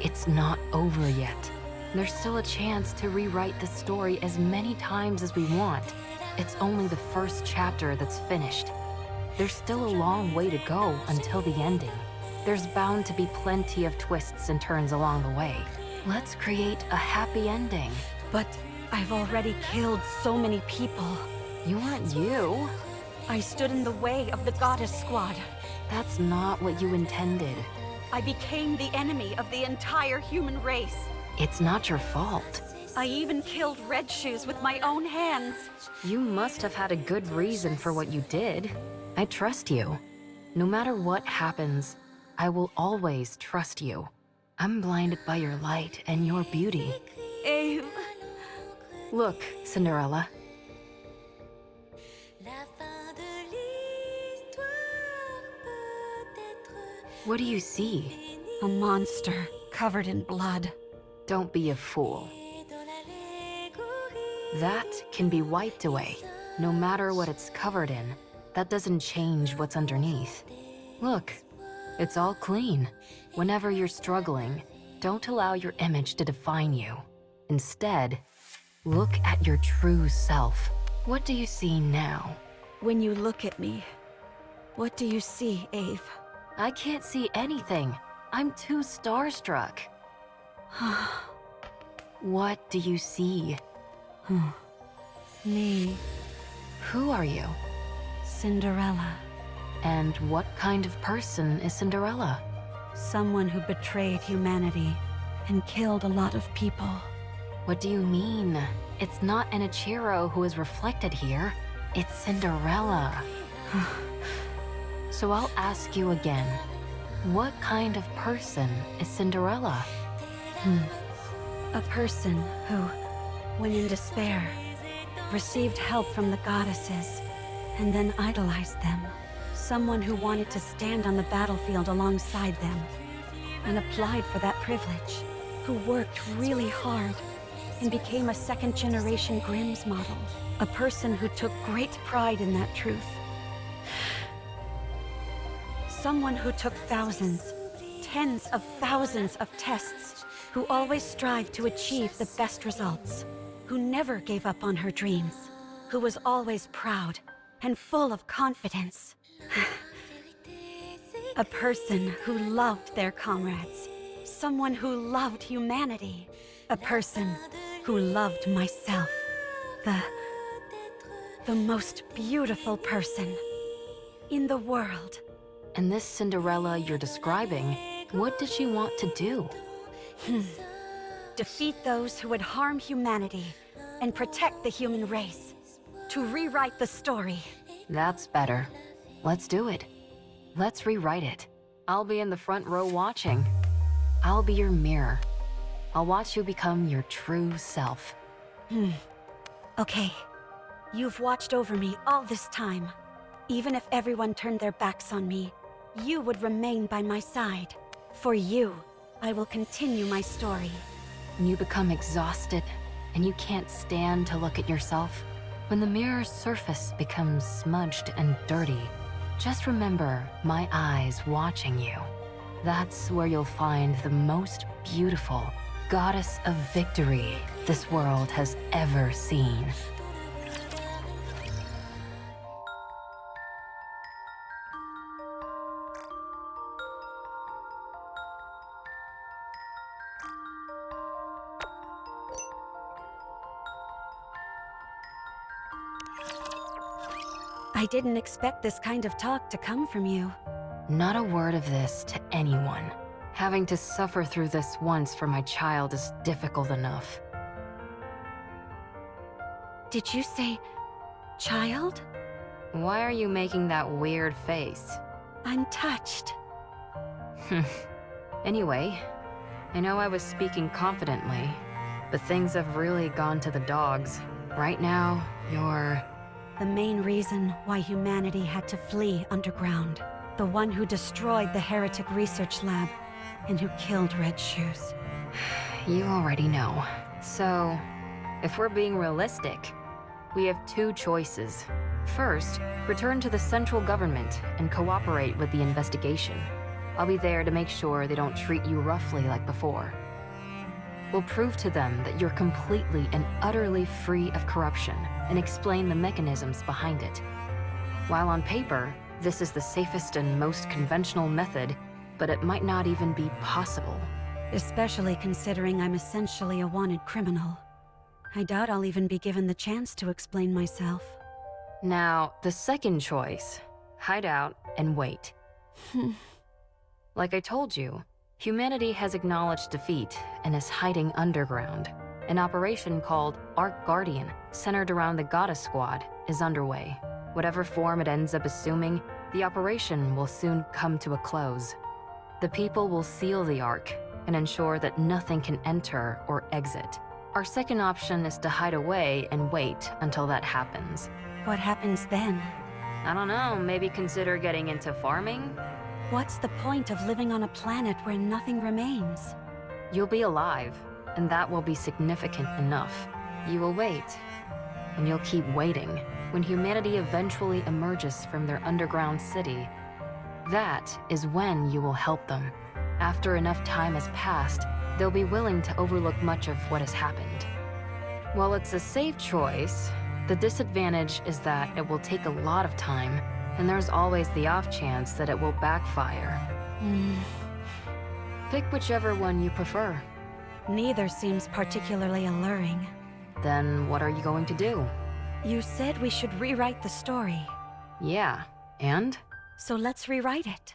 It's not over yet. There's still a chance to rewrite the story as many times as we want. It's only the first chapter that's finished. There's still a long way to go until the ending. There's bound to be plenty of twists and turns along the way. Let's create a happy ending. But I've already killed so many people. You aren't you. I stood in the way of the Goddess Squad. That's not what you intended. I became the enemy of the entire human race. It's not your fault. I even killed Red Shoes with my own hands. You must have had a good reason for what you did. I trust you. No matter what happens, I will always trust you. I'm blinded by your light and your beauty. Ave. Look, Cinderella. What do you see? A monster covered in blood. Don't be a fool. That can be wiped away, no matter what it's covered in. That doesn't change what's underneath. Look, it's all clean. Whenever you're struggling, don't allow your image to define you. Instead, look at your true self. What do you see now? When you look at me, what do you see, Ave? I can't see anything. I'm too starstruck. What do you see? Me, Who are you? Cinderella. And what kind of person is Cinderella? Someone who betrayed humanity and killed a lot of people. What do you mean? It's not an Ichiro who is reflected here. It's Cinderella. So I'll ask you again. What kind of person is Cinderella? A person who, when in despair, received help from the goddesses and then idolized them. Someone who wanted to stand on the battlefield alongside them and applied for that privilege. Who worked really hard and became a second-generation Grimm's model. A person who took great pride in that truth. Someone who took thousands, tens of thousands of tests, who always strived to achieve the best results, who never gave up on her dreams, who was always proud and full of confidence. A person who loved their comrades, someone who loved humanity, a person who loved myself, the most beautiful person in the world. And this Cinderella you're describing, what does she want to do? Defeat those who would harm humanity and protect the human race. To rewrite the story. That's better. Let's do it. Let's rewrite it. I'll be in the front row watching. I'll be your mirror. I'll watch you become your true self. Okay. You've watched over me all this time. Even if everyone turned their backs on me, you would remain by my side. For you, I will continue my story. When you become exhausted and you can't stand to look at yourself, when the mirror's surface becomes smudged and dirty, just remember my eyes watching you. That's where you'll find the most beautiful goddess of victory this world has ever seen. I didn't expect this kind of talk to come from you. Not a word of this to anyone. Having to suffer through this once for my child is difficult enough. Did you say child? Why are you making that weird face? I'm touched. Anyway, I know I was speaking confidently, but things have really gone to the dogs. Right now, you're... The main reason why humanity had to flee underground. The one who destroyed the heretic research lab and who killed Red Shoes. You already know. So, if we're being realistic, we have two choices. First, return to the central government and cooperate with the investigation. I'll be there to make sure they don't treat you roughly like before. We'll prove to them that you're completely and utterly free of corruption and explain the mechanisms behind it. While on paper, this is the safest and most conventional method, but it might not even be possible. Especially considering I'm essentially a wanted criminal. I doubt I'll even be given the chance to explain myself. Now, the second choice, hide out and wait. Like I told you, humanity has acknowledged defeat and is hiding underground. An operation called Ark Guardian, centered around the Goddess Squad, is underway. Whatever form it ends up assuming, the operation will soon come to a close. The people will seal the Ark and ensure that nothing can enter or exit. Our second option is to hide away and wait until that happens. What happens then? I don't know, maybe consider getting into farming? What's the point of living on a planet where nothing remains? You'll be alive, and that will be significant enough. You will wait, and you'll keep waiting. When humanity eventually emerges from their underground city, that is when you will help them. After enough time has passed, they'll be willing to overlook much of what has happened. While it's a safe choice, the disadvantage is that it will take a lot of time, and there's always the off chance that it will backfire. Pick whichever one you prefer. Neither seems particularly alluring. Then what are you going to do? You said we should rewrite the story. Yeah, and? So let's rewrite it.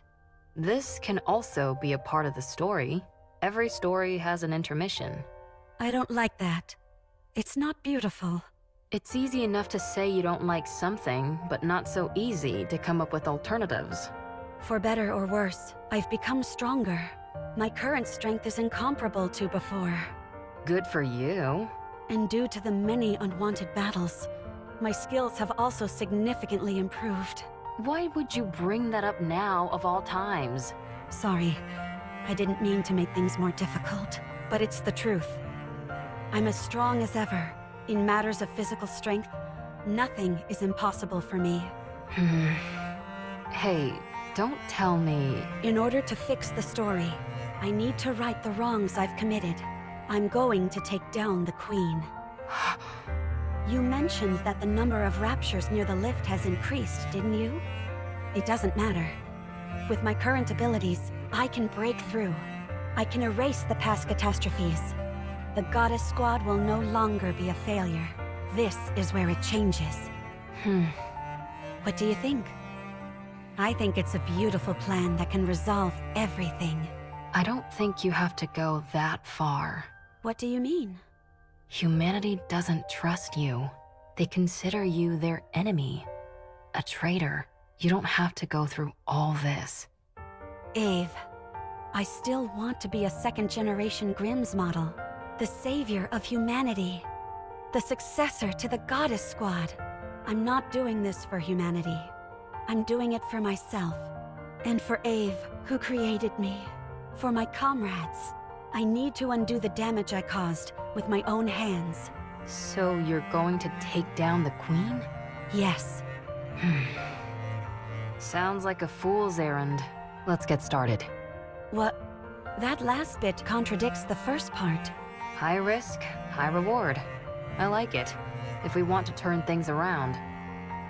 This can also be a part of the story. Every story has an intermission. I don't like that. It's not beautiful. It's easy enough to say you don't like something, but not so easy to come up with alternatives. For better or worse, I've become stronger. My current strength is incomparable to before. Good for you. And due to the many unwanted battles, my skills have also significantly improved. Why would you bring that up now of all times? Sorry, I didn't mean to make things more difficult, but it's the truth. I'm as strong as ever. In matters of physical strength, nothing is impossible for me. Hey, don't tell me... In order to fix the story, I need to right the wrongs I've committed. I'm going to take down the Queen. You mentioned that the number of raptures near the lift has increased, didn't you? It doesn't matter. With my current abilities, I can break through. I can erase the past catastrophes. The Goddess Squad will no longer be a failure. This is where it changes. What do you think? I think it's a beautiful plan that can resolve everything. I don't think you have to go that far. What do you mean? Humanity doesn't trust you. They consider you their enemy. A traitor. You don't have to go through all this. Ave, I still want to be a second-generation Grimm's model. The savior of humanity. The successor to the Goddess Squad. I'm not doing this for humanity. I'm doing it for myself. And for Ave, who created me. For my comrades. I need to undo the damage I caused with my own hands. So you're going to take down the Queen? Yes. Sounds like a fool's errand. Let's get started. What? That last bit contradicts the first part. High risk, high reward. I like it. If we want to turn things around,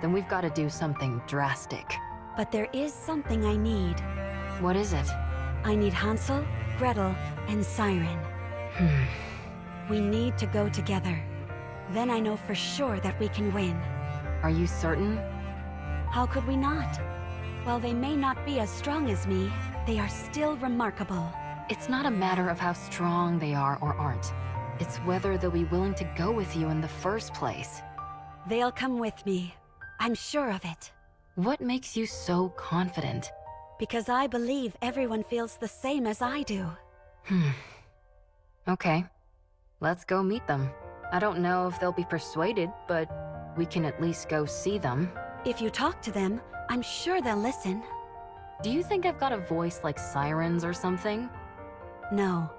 then we've got to do something drastic. But there is something I need. What is it? I need Hansel, Gretel, and Siren. We need to go together. Then I know for sure that we can win. Are you certain? How could we not? While they may not be as strong as me, they are still remarkable. It's not a matter of how strong they are or aren't. It's whether they'll be willing to go with you in the first place. They'll come with me. I'm sure of it. What makes you so confident? Because I believe everyone feels the same as I do. Okay. Let's go meet them. I don't know if they'll be persuaded, but we can at least go see them. If you talk to them, I'm sure they'll listen. Do you think I've got a voice like sirens or something? No.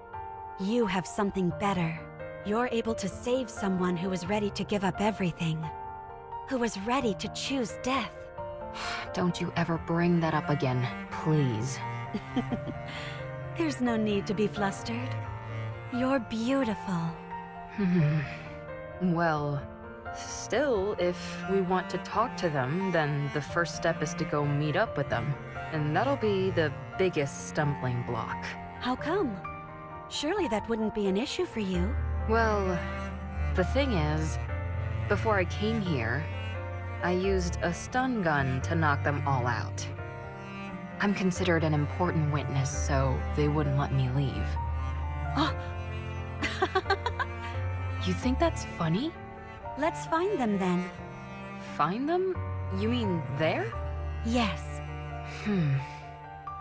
You have something better. You're able to save someone who is ready to give up everything. Who is ready to choose death. Don't you ever bring that up again, please. There's no need to be flustered. You're beautiful. Well, still, if we want to talk to them, then the first step is to go meet up with them. And that'll be the biggest stumbling block. How come? Surely that wouldn't be an issue for you. Well, the thing is, before I came here, I used a stun gun to knock them all out. I'm considered an important witness, so they wouldn't let me leave. Oh. You think that's funny? Let's find them then. Find them? You mean there? Yes.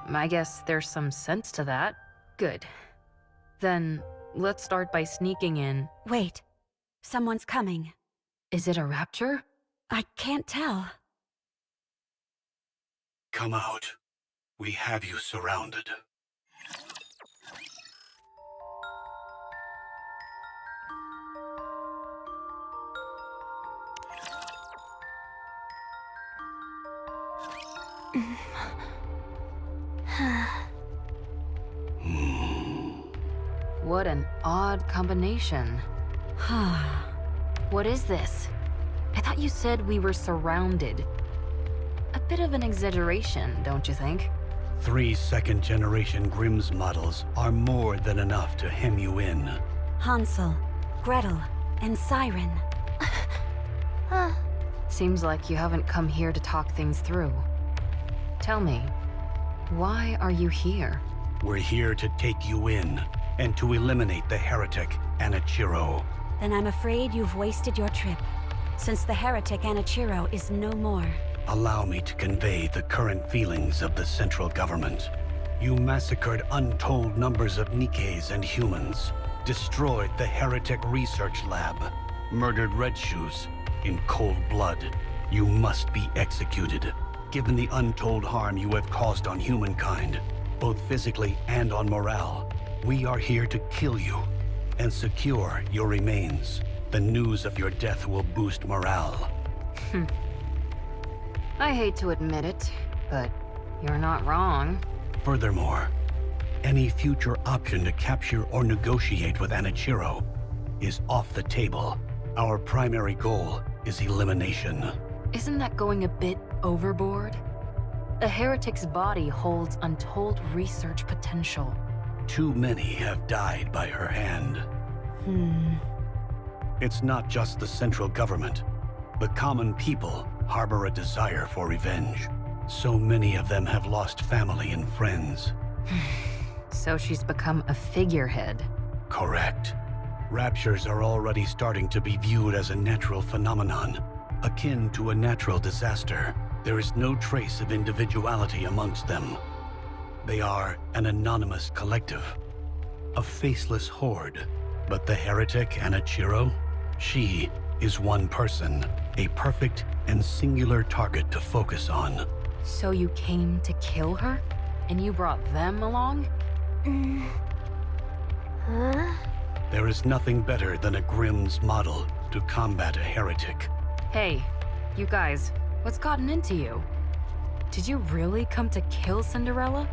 I guess there's some sense to that. Good. Then, let's start by sneaking in. Wait. Someone's coming. Is it a rapture? I can't tell. Come out. We have you surrounded. What an odd combination. What is this? I thought you said we were surrounded. A bit of an exaggeration, don't you think? 3 second-generation Grimm's models are more than enough to hem you in. Hansel, Gretel, and Siren. Seems like you haven't come here to talk things through. Tell me, why are you here? We're here to take you in and to eliminate the heretic, Anichiro. Then I'm afraid you've wasted your trip, since the heretic Anichiro is no more. Allow me to convey the current feelings of the central government. You massacred untold numbers of Nikke's and humans, destroyed the heretic research lab, murdered Red Shoes in cold blood. You must be executed, given the untold harm you have caused on humankind, both physically and on morale. We are here to kill you and secure your remains. The news of your death will boost morale. I hate to admit it, but you're not wrong. Furthermore, any future option to capture or negotiate with Anichiro is off the table. Our primary goal is elimination. Isn't that going a bit overboard? A heretic's body holds untold research potential. Too many have died by her hand. It's not just the central government. The common people harbor a desire for revenge. So many of them have lost family and friends. So she's become a figurehead. Correct. Raptures are already starting to be viewed as a natural phenomenon, akin to a natural disaster. There is no trace of individuality amongst them. They are an anonymous collective, a faceless horde. But the heretic Anichiro, she is one person, a perfect and singular target to focus on. So you came to kill her? And you brought them along? There is nothing better than a Grimm's model to combat a heretic. Hey, you guys, what's gotten into you? Did you really come to kill Cinderella?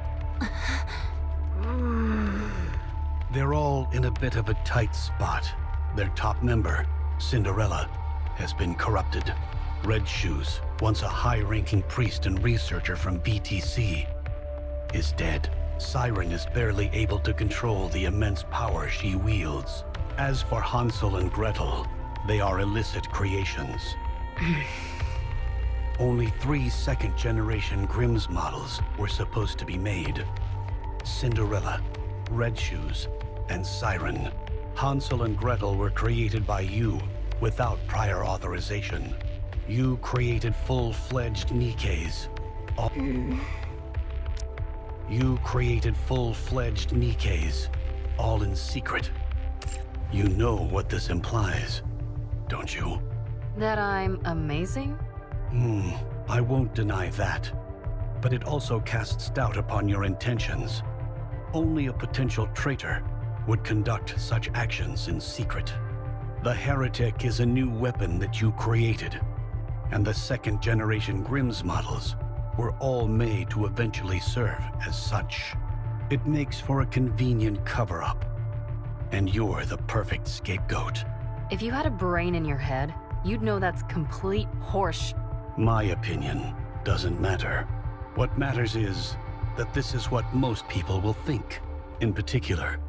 They're all in a bit of a tight spot. Their top member, Cinderella, has been corrupted. Red Shoes, once a high-ranking priest and researcher from BTC, is dead. Siren is barely able to control the immense power she wields. As for Hansel and Gretel, they are illicit creations. Only 3 second-generation Grimm's models were supposed to be made. Cinderella, Red Shoes, and Siren. Hansel and Gretel were created by you without prior authorization. You created full-fledged NIKKEs. You created full-fledged NIKKEs, all in secret. You know what this implies, don't you? That I'm amazing? I won't deny that. But it also casts doubt upon your intentions. Only a potential traitor would conduct such actions in secret. The heretic is a new weapon that you created, and the second-generation Grimm's models were all made to eventually serve as such. It makes for a convenient cover-up, and you're the perfect scapegoat. If you had a brain in your head, you'd know that's complete horse. My opinion doesn't matter. What matters is that this is what most people will think. In particular,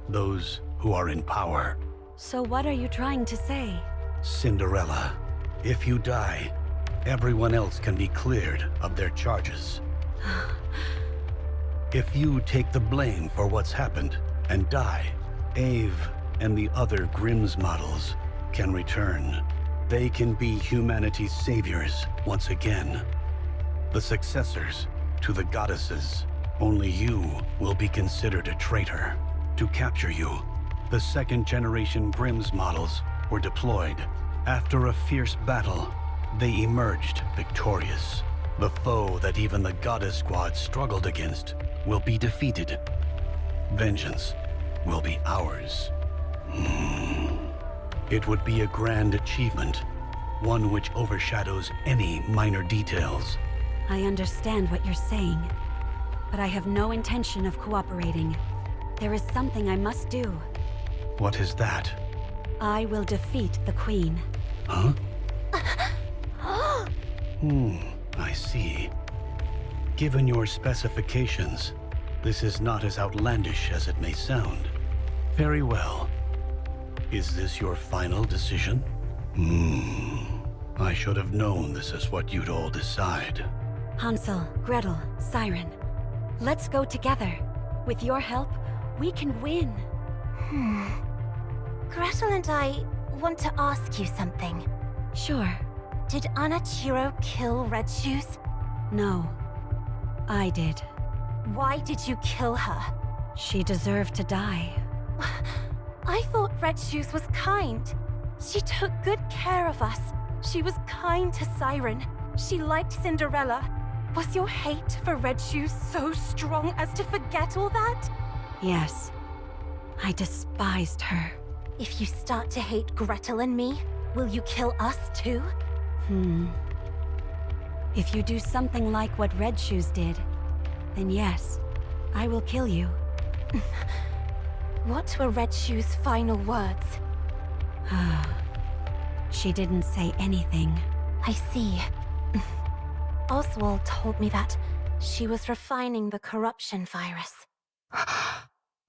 those who are in power. So what are you trying to say? Cinderella, if you die, everyone else can be cleared of their charges. If you take the blame for what's happened and die, Ave and the other Grimm's models can return. They can be humanity's saviors once again. The successors to the goddesses. Only you will be considered a traitor. To capture you, the second-generation Grimm's models were deployed. After a fierce battle, they emerged victorious. The foe that even the Goddess Squad struggled against will be defeated. Vengeance will be ours. It would be a grand achievement, one which overshadows any minor details. I understand what you're saying, but I have no intention of cooperating. There is something I must do. What is that? I will defeat the Queen. Huh? I see. Given your specifications, this is not as outlandish as it may sound. Very well. Is this your final decision? I should have known this is what you'd all decide. Hansel, Gretel, Siren, let's go together. With your help, we can win. Gretel and I want to ask you something. Sure. Did Anachiro kill Red Shoes? No. I did. Why did you kill her? She deserved to die. I thought Red Shoes was kind. She took good care of us. She was kind to Siren. She liked Cinderella. Was your hate for Red Shoes so strong as to forget all that? Yes. I despised her. If you start to hate Gretel and me, will you kill us too? If you do something like what Red Shoes did, then yes, I will kill you. What were Red Shoes' final words? She didn't say anything. I see. Oswald told me that she was refining the corruption virus.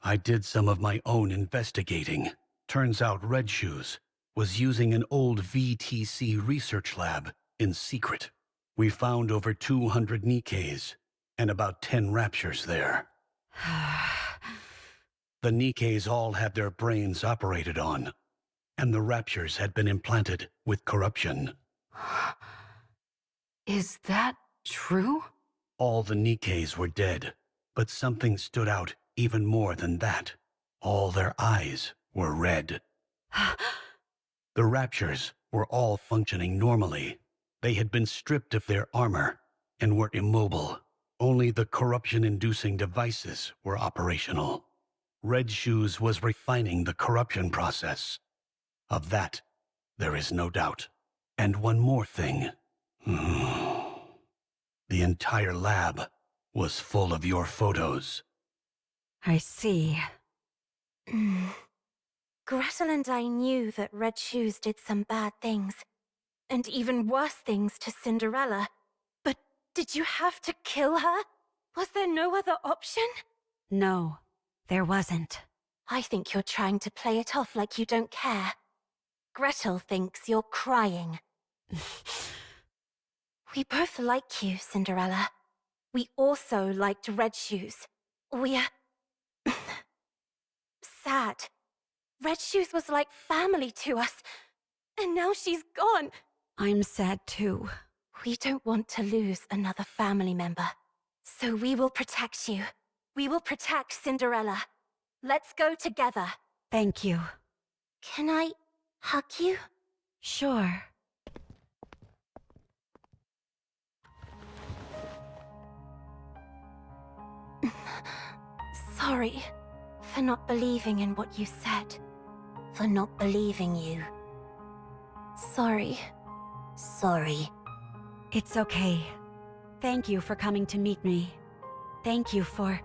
I did some of my own investigating. Turns out Red Shoes was using an old VTC research lab in secret. We found over 200 Nikkes and about 10 raptures there. The Nikkes all had their brains operated on, and the raptures had been implanted with corruption. Is that true? All the Nikkes were dead, but something stood out even more than that. All their eyes were red. The raptures were all functioning normally. They had been stripped of their armor and were immobile. Only the corruption-inducing devices were operational. Red Shoes was refining the corruption process. Of that, there is no doubt. And one more thing. The entire lab was full of your photos. I see. Gretel and I knew that Red Shoes did some bad things, and even worse things to Cinderella. But did you have to kill her? Was there no other option? No, there wasn't. I think you're trying to play it off like you don't care. Gretel thinks you're crying. We both like you, Cinderella. We also liked Red Shoes. We're sad. Red Shoes was like family to us, and now she's gone. I'm sad too. We don't want to lose another family member. So we will protect you. We will protect Cinderella. Let's go together. Thank you. Can I hug you? Sure. Sorry for not believing in what you said. For not believing you. Sorry. Sorry. It's okay. Thank you for coming to meet me. Thank you for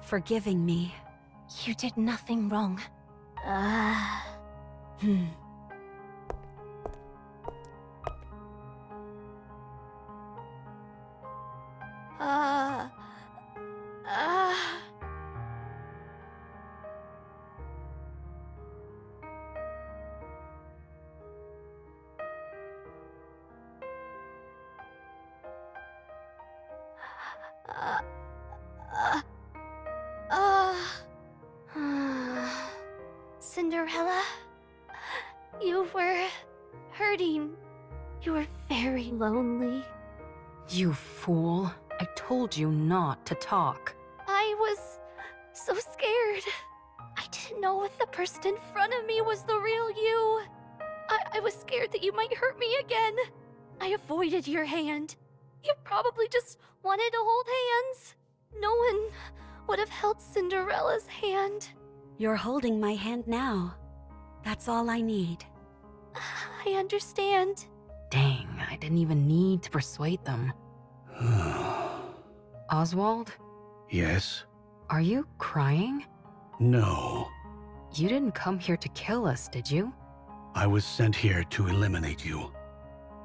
forgiving me. You did nothing wrong. Cinderella. You were hurting. You were very lonely. You fool. I told you not to talk. I was so scared. I didn't know if the person in front of me was the real you. I was scared that you might hurt me again. I avoided your hand. You probably just wanted to hold hands. No one would have held Cinderella's hand. You're holding my hand now. That's all I need. I understand. Dang, I didn't even need to persuade them. Oswald? Yes? Are you crying? No. You didn't come here to kill us, did you? I was sent here to eliminate you.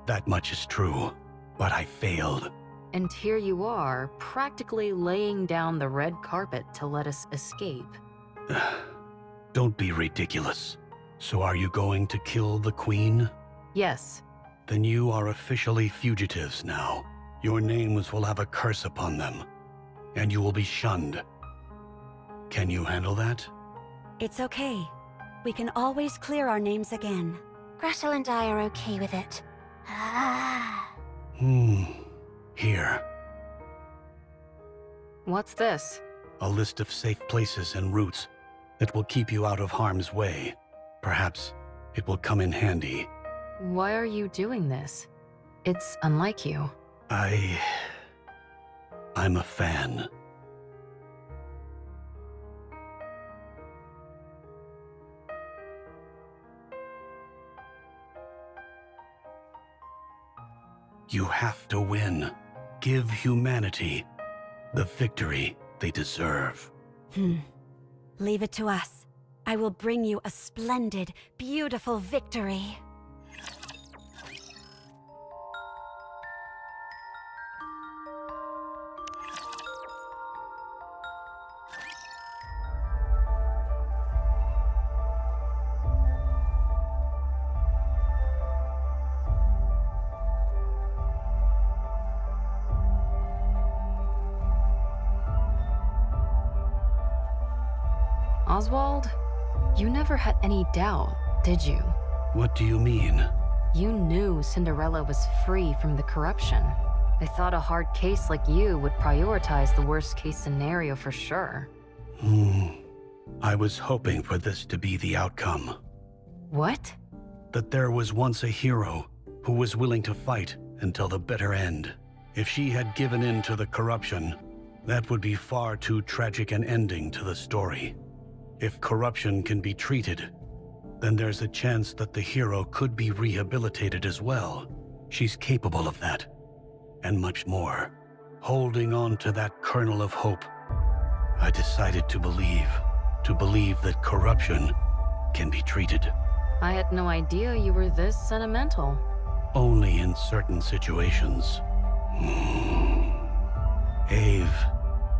That much is true, but I failed. And here you are, practically laying down the red carpet to let us escape. Don't be ridiculous. So are you going to kill the Queen? Yes. Then you are officially fugitives now. Your names will have a curse upon them, and you will be shunned. Can you handle that? It's okay. We can always clear our names again. Gretel and I are okay with it. Here. What's this? A list of safe places and routes that will keep you out of harm's way. Perhaps it will come in handy. Why are you doing this? It's unlike you. I'm a fan. You have to win. Give humanity the victory they deserve. Leave it to us. I will bring you a splendid, beautiful victory. Oswald, you never had any doubt, did you? What do you mean? You knew Cinderella was free from the corruption. I thought a hard case like you would prioritize the worst case scenario for sure. I was hoping for this to be the outcome. What? That there was once a hero who was willing to fight until the bitter end. If she had given in to the corruption, that would be far too tragic an ending to the story. If corruption can be treated, then there's a chance that the hero could be rehabilitated as well. She's capable of that, and much more. Holding on to that kernel of hope, I decided to believe that corruption can be treated. I had no idea you were this sentimental. Only in certain situations. Ave,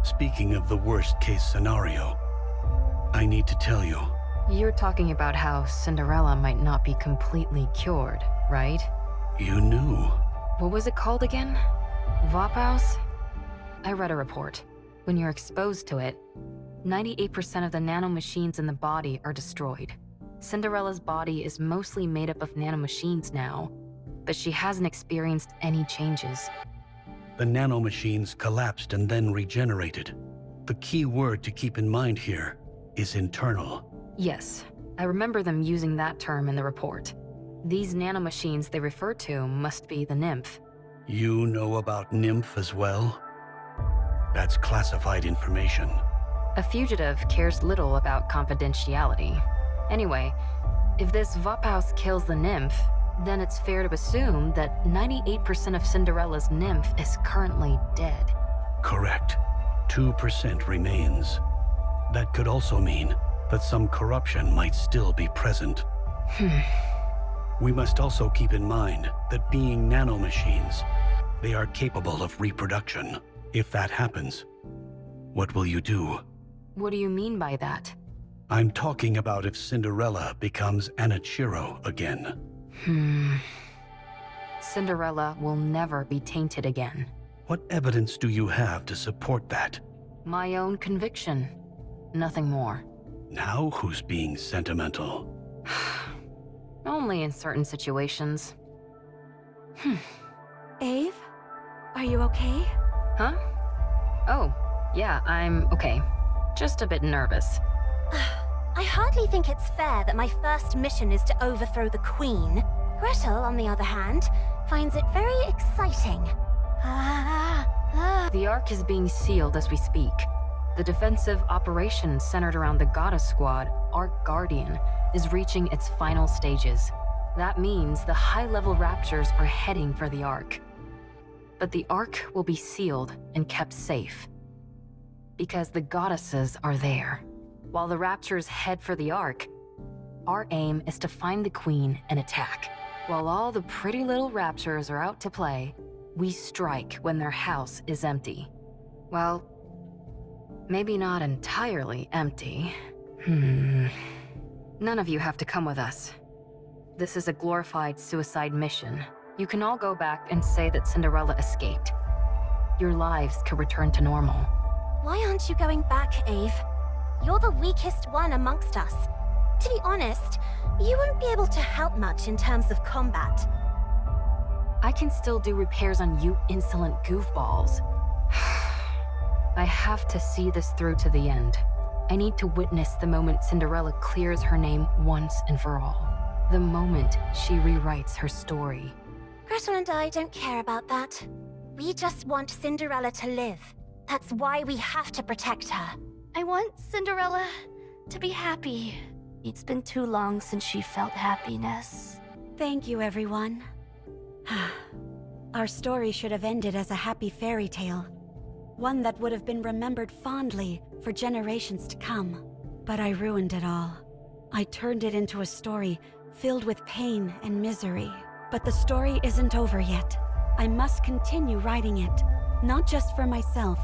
speaking of the worst case scenario, I need to tell you. You're talking about how Cinderella might not be completely cured, right? You knew. What was it called again? Vophaus? I read a report. When you're exposed to it, 98% of the nanomachines in the body are destroyed. Cinderella's body is mostly made up of nanomachines now, but she hasn't experienced any changes. The nanomachines collapsed and then regenerated. The key word to keep in mind here is internal. Yes, I remember them using that term in the report. These nanomachines they refer to must be the nymph. You know about nymph as well? That's classified information. A fugitive cares little about confidentiality. Anyway, if this Vophaus kills the nymph, then it's fair to assume that 98% of Cinderella's nymph is currently dead. Correct. 2% remains. That could also mean that some corruption might still be present. We must also keep in mind that being nanomachines, they are capable of reproduction. If that happens, what will you do? What do you mean by that? I'm talking about if Cinderella becomes Anichiro again. Cinderella will never be tainted again. What evidence do you have to support that? My own conviction. Nothing more. Now who's being sentimental? Only in certain situations. Ave? Are you okay? Huh? Oh, yeah, I'm okay. Just a bit nervous. I hardly think it's fair that my first mission is to overthrow the Queen. Gretel, on the other hand, finds it very exciting. The Ark is being sealed as we speak. The defensive operation centered around the Goddess Squad, Ark Guardian, is reaching its final stages. That means the high-level Raptures are heading for the Ark. But the Ark will be sealed and kept safe. Because the goddesses are there. While the Raptures head for the Ark, our aim is to find the Queen and attack. While all the pretty little Raptures are out to play, we strike when their house is empty. Well, maybe not entirely empty. None of you have to come with us. This is a glorified suicide mission. You can all go back and say that Cinderella escaped. Your lives could return to normal. Why aren't you going back, Ave? You're the weakest one amongst us. To be honest, you won't be able to help much in terms of combat. I can still do repairs on you insolent goofballs. I have to see this through to the end. I need to witness the moment Cinderella clears her name once and for all. The moment she rewrites her story. Gretel and I don't care about that. We just want Cinderella to live. That's why we have to protect her. I want Cinderella to be happy. It's been too long since she felt happiness. Thank you, everyone. Our story should have ended as a happy fairy tale. One that would have been remembered fondly for generations to come. But I ruined it all. I turned it into a story filled with pain and misery. But the story isn't over yet. I must continue writing it, not just for myself,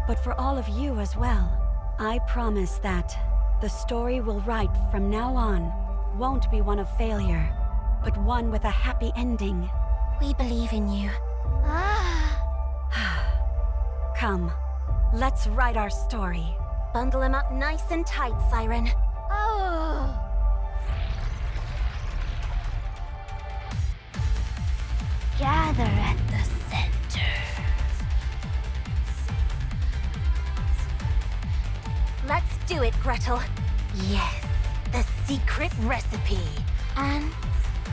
but for all of you as well. I promise that the story we'll write from now on won't be one of failure, but one with a happy ending. We believe in you. Come, let's write our story. Bundle him up nice and tight, Siren. Oh! Gather at the center. Let's do it, Gretel. Yes, the secret recipe.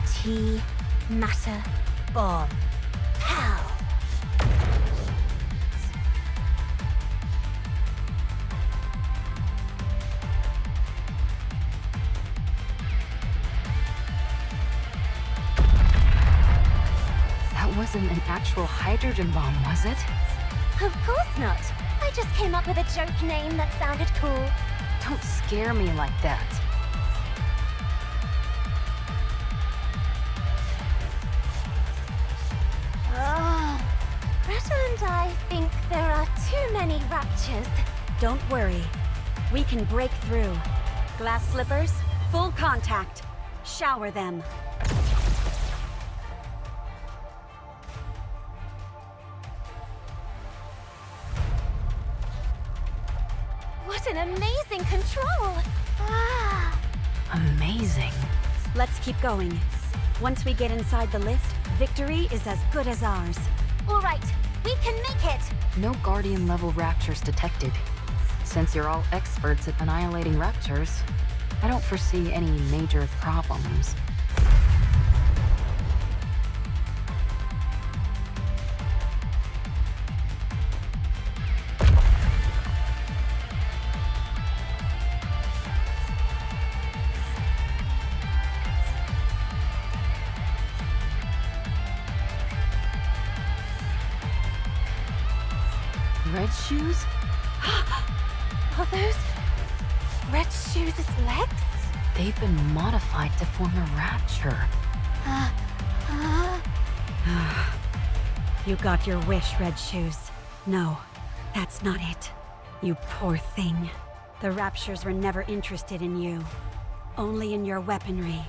Anti-matter bomb. Pow! That wasn't an actual hydrogen bomb, was it? Of course not. I just came up with a joke name that sounded cool. Don't scare me like that. Gretel and I think there are too many raptures. Don't worry. We can break through. Glass slippers, full contact. Shower them. What an amazing control! Amazing. Let's keep going. Once we get inside the lift, victory is as good as ours. All right, we can make it! No Guardian-level Raptures detected. Since you're all experts at annihilating Raptures, I don't foresee any major problems. Red shoes? Are those Red Shoes' legs? They've been modified to form a Rapture. You got your wish, Red Shoes. No, that's not it. You poor thing. The Raptures were never interested in you. Only in your weaponry.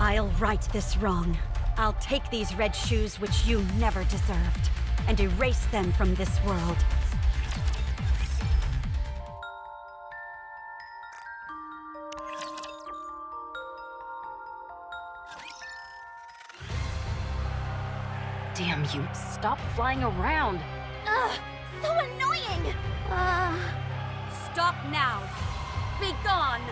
I'll right this wrong. I'll take these Red Shoes which you never deserved, and erase them from this world. Damn you, stop flying around! Ugh, so annoying! Stop now! Be gone!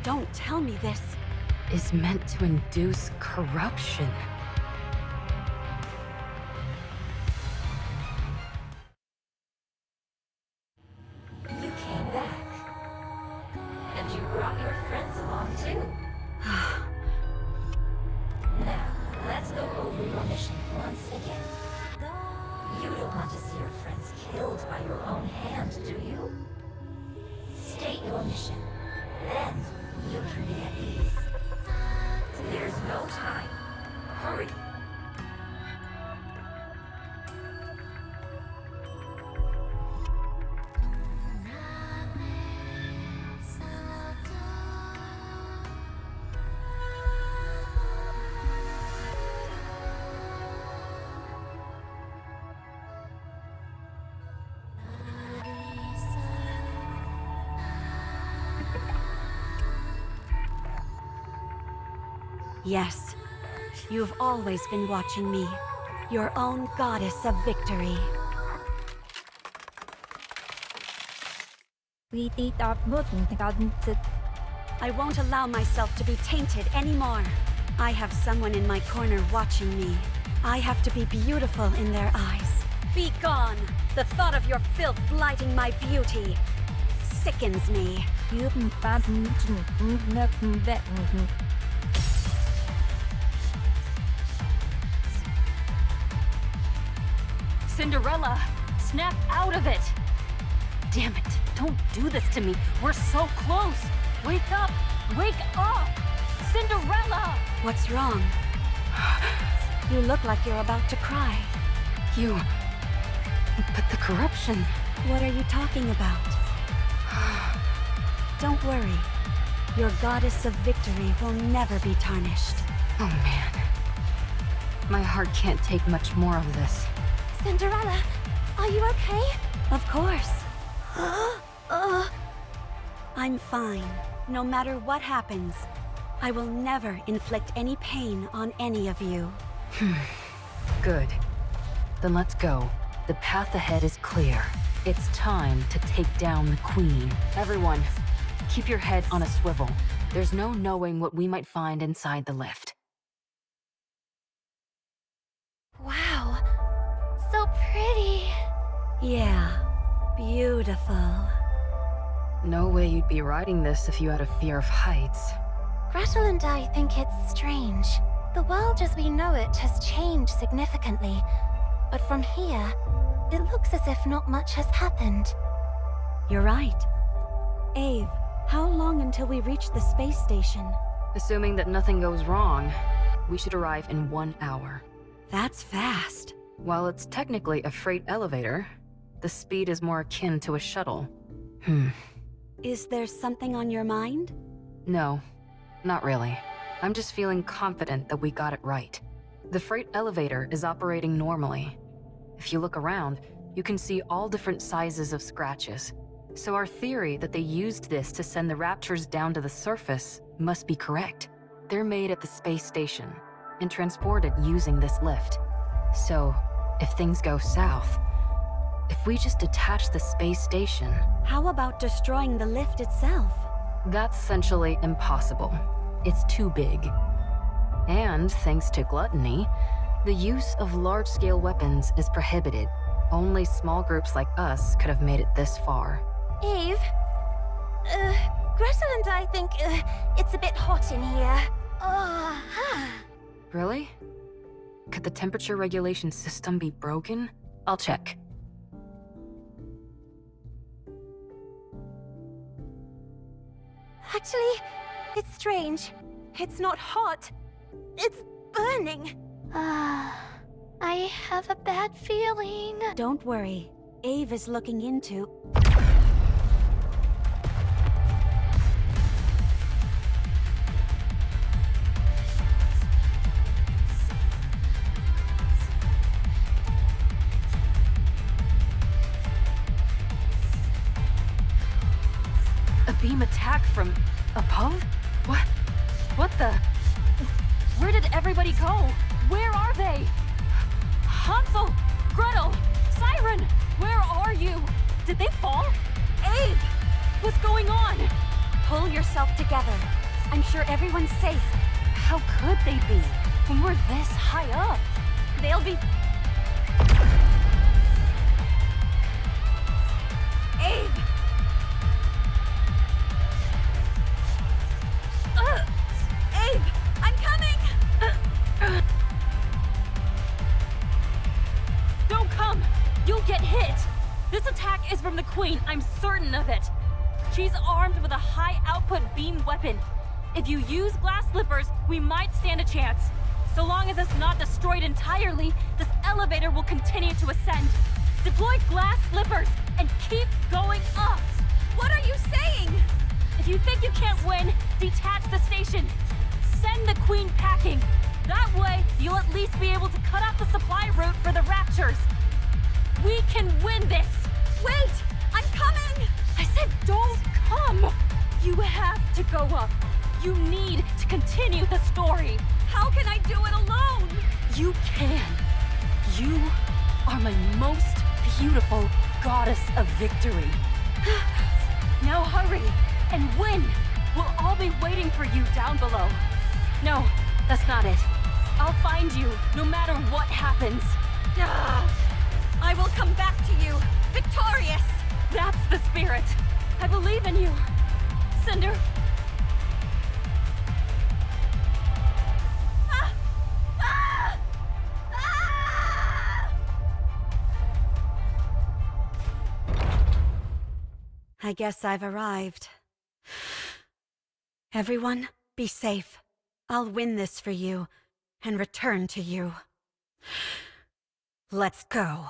Don't tell me this. Is meant to induce corruption. You came back. And you brought your friends along too. Now, let's go over your mission once again. You don't want to see your friends killed by your own hand, do you? State your mission. Then, you can be at ease. There's no time. Hurry. Yes, you've always been watching me. Your own goddess of victory. I won't allow myself to be tainted anymore. I have someone in my corner watching me. I have to be beautiful in their eyes. Be gone! The thought of your filth blighting my beauty sickens me. Cinderella, snap out of it! Damn it, don't do this to me. We're so close. Wake up! Wake up! Cinderella! What's wrong? You look like you're about to cry. You... But the corruption... What are you talking about? Don't worry. Your goddess of victory will never be tarnished. Oh man. My heart can't take much more of this. Cinderella, are you okay? Of course. I'm fine, no matter what happens. I will never inflict any pain on any of you. Good. Then let's go. The path ahead is clear. It's time to take down the Queen. Everyone, keep your head on a swivel. There's no knowing what we might find inside the lift. Wow, so pretty. Yeah, beautiful. No way you'd be riding this if you had a fear of heights. Gretel and I think it's strange. The world as we know it has changed significantly. But from here, it looks as if not much has happened. You're right. Ave, how long until we reach the space station? Assuming that nothing goes wrong, we should arrive in 1 hour. That's fast. While it's technically a freight elevator, the speed is more akin to a shuttle. Is there something on your mind? No, not really. I'm just feeling confident that we got it right. The freight elevator is operating normally. If you look around, you can see all different sizes of scratches. So our theory that they used this to send the Raptors down to the surface must be correct. They're made at the space station and transported using this lift. So, if things go south, if we just detach the space station... How about destroying the lift itself? That's essentially impossible. It's too big. And thanks to gluttony, the use of large-scale weapons is prohibited. Only small groups like us could have made it this far. Eve? Gretel and I think it's a bit hot in here. Really? Could the temperature regulation system be broken? I'll check. Actually, it's strange. It's not hot. It's burning. I have a bad feeling. Don't worry. Ave is looking into... attack from above? What the? Where did everybody go? Where are they? Hansel! Gretel! Siren! Where are you? Did they fall? Abe! What's going on? Pull yourself together. I'm sure everyone's safe. How could they be when we're this high up? They'll be... Abe! Abe! I'm coming! Don't come! You'll get hit! This attack is from the Queen, I'm certain of it. She's armed with a high-output beam weapon. If you use glass slippers, we might stand a chance. So long as it's not destroyed entirely, this elevator will continue to ascend. Deploy glass slippers and keep going up! What are you saying? If you think you can't win, detach the station. Send the Queen packing. That way, you'll at least be able to cut out the supply route for the Raptures. We can win this! Wait! I'm coming! I said don't come! You have to go up. You need to continue the story. How can I do it alone? You can. You are my most beautiful goddess of victory. Now hurry and win! We'll all be waiting for you down below. No, that's not it. I'll find you no matter what happens. I will come back to you, victorious! That's the spirit. I believe in you. Cinder. I guess I've arrived. Everyone, be safe. I'll win this for you and return to you. Let's go.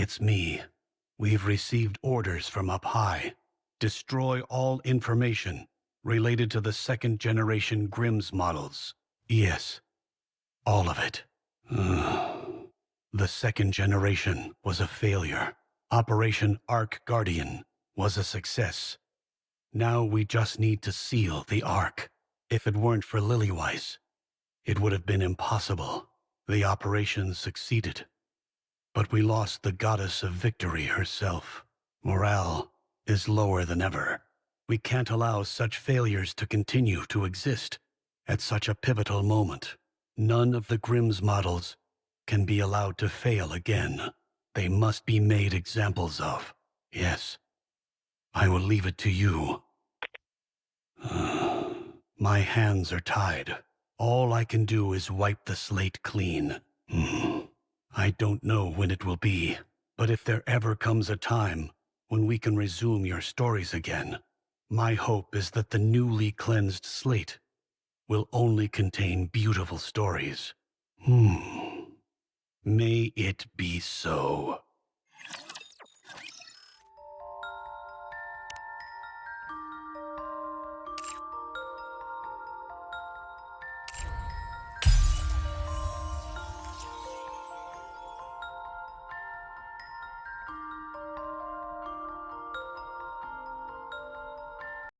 it's me. We've received orders from up high. Destroy all information related to the second-generation Grimm's models. Yes, all of it. The second generation was a failure. Operation Ark Guardian was a success. Now we just need to seal the Ark. If it weren't for Lilyweiss, it would have been impossible. The operation succeeded, but we lost the goddess of victory herself. Morale is lower than ever. We can't allow such failures to continue to exist at such a pivotal moment. None of the Grimm's models can be allowed to fail again. They must be made examples of. Yes, I will leave it to you. My hands are tied. All I can do is wipe the slate clean. I don't know when it will be, but if there ever comes a time when we can resume your stories again, my hope is that the newly cleansed slate will only contain beautiful stories. May it be so.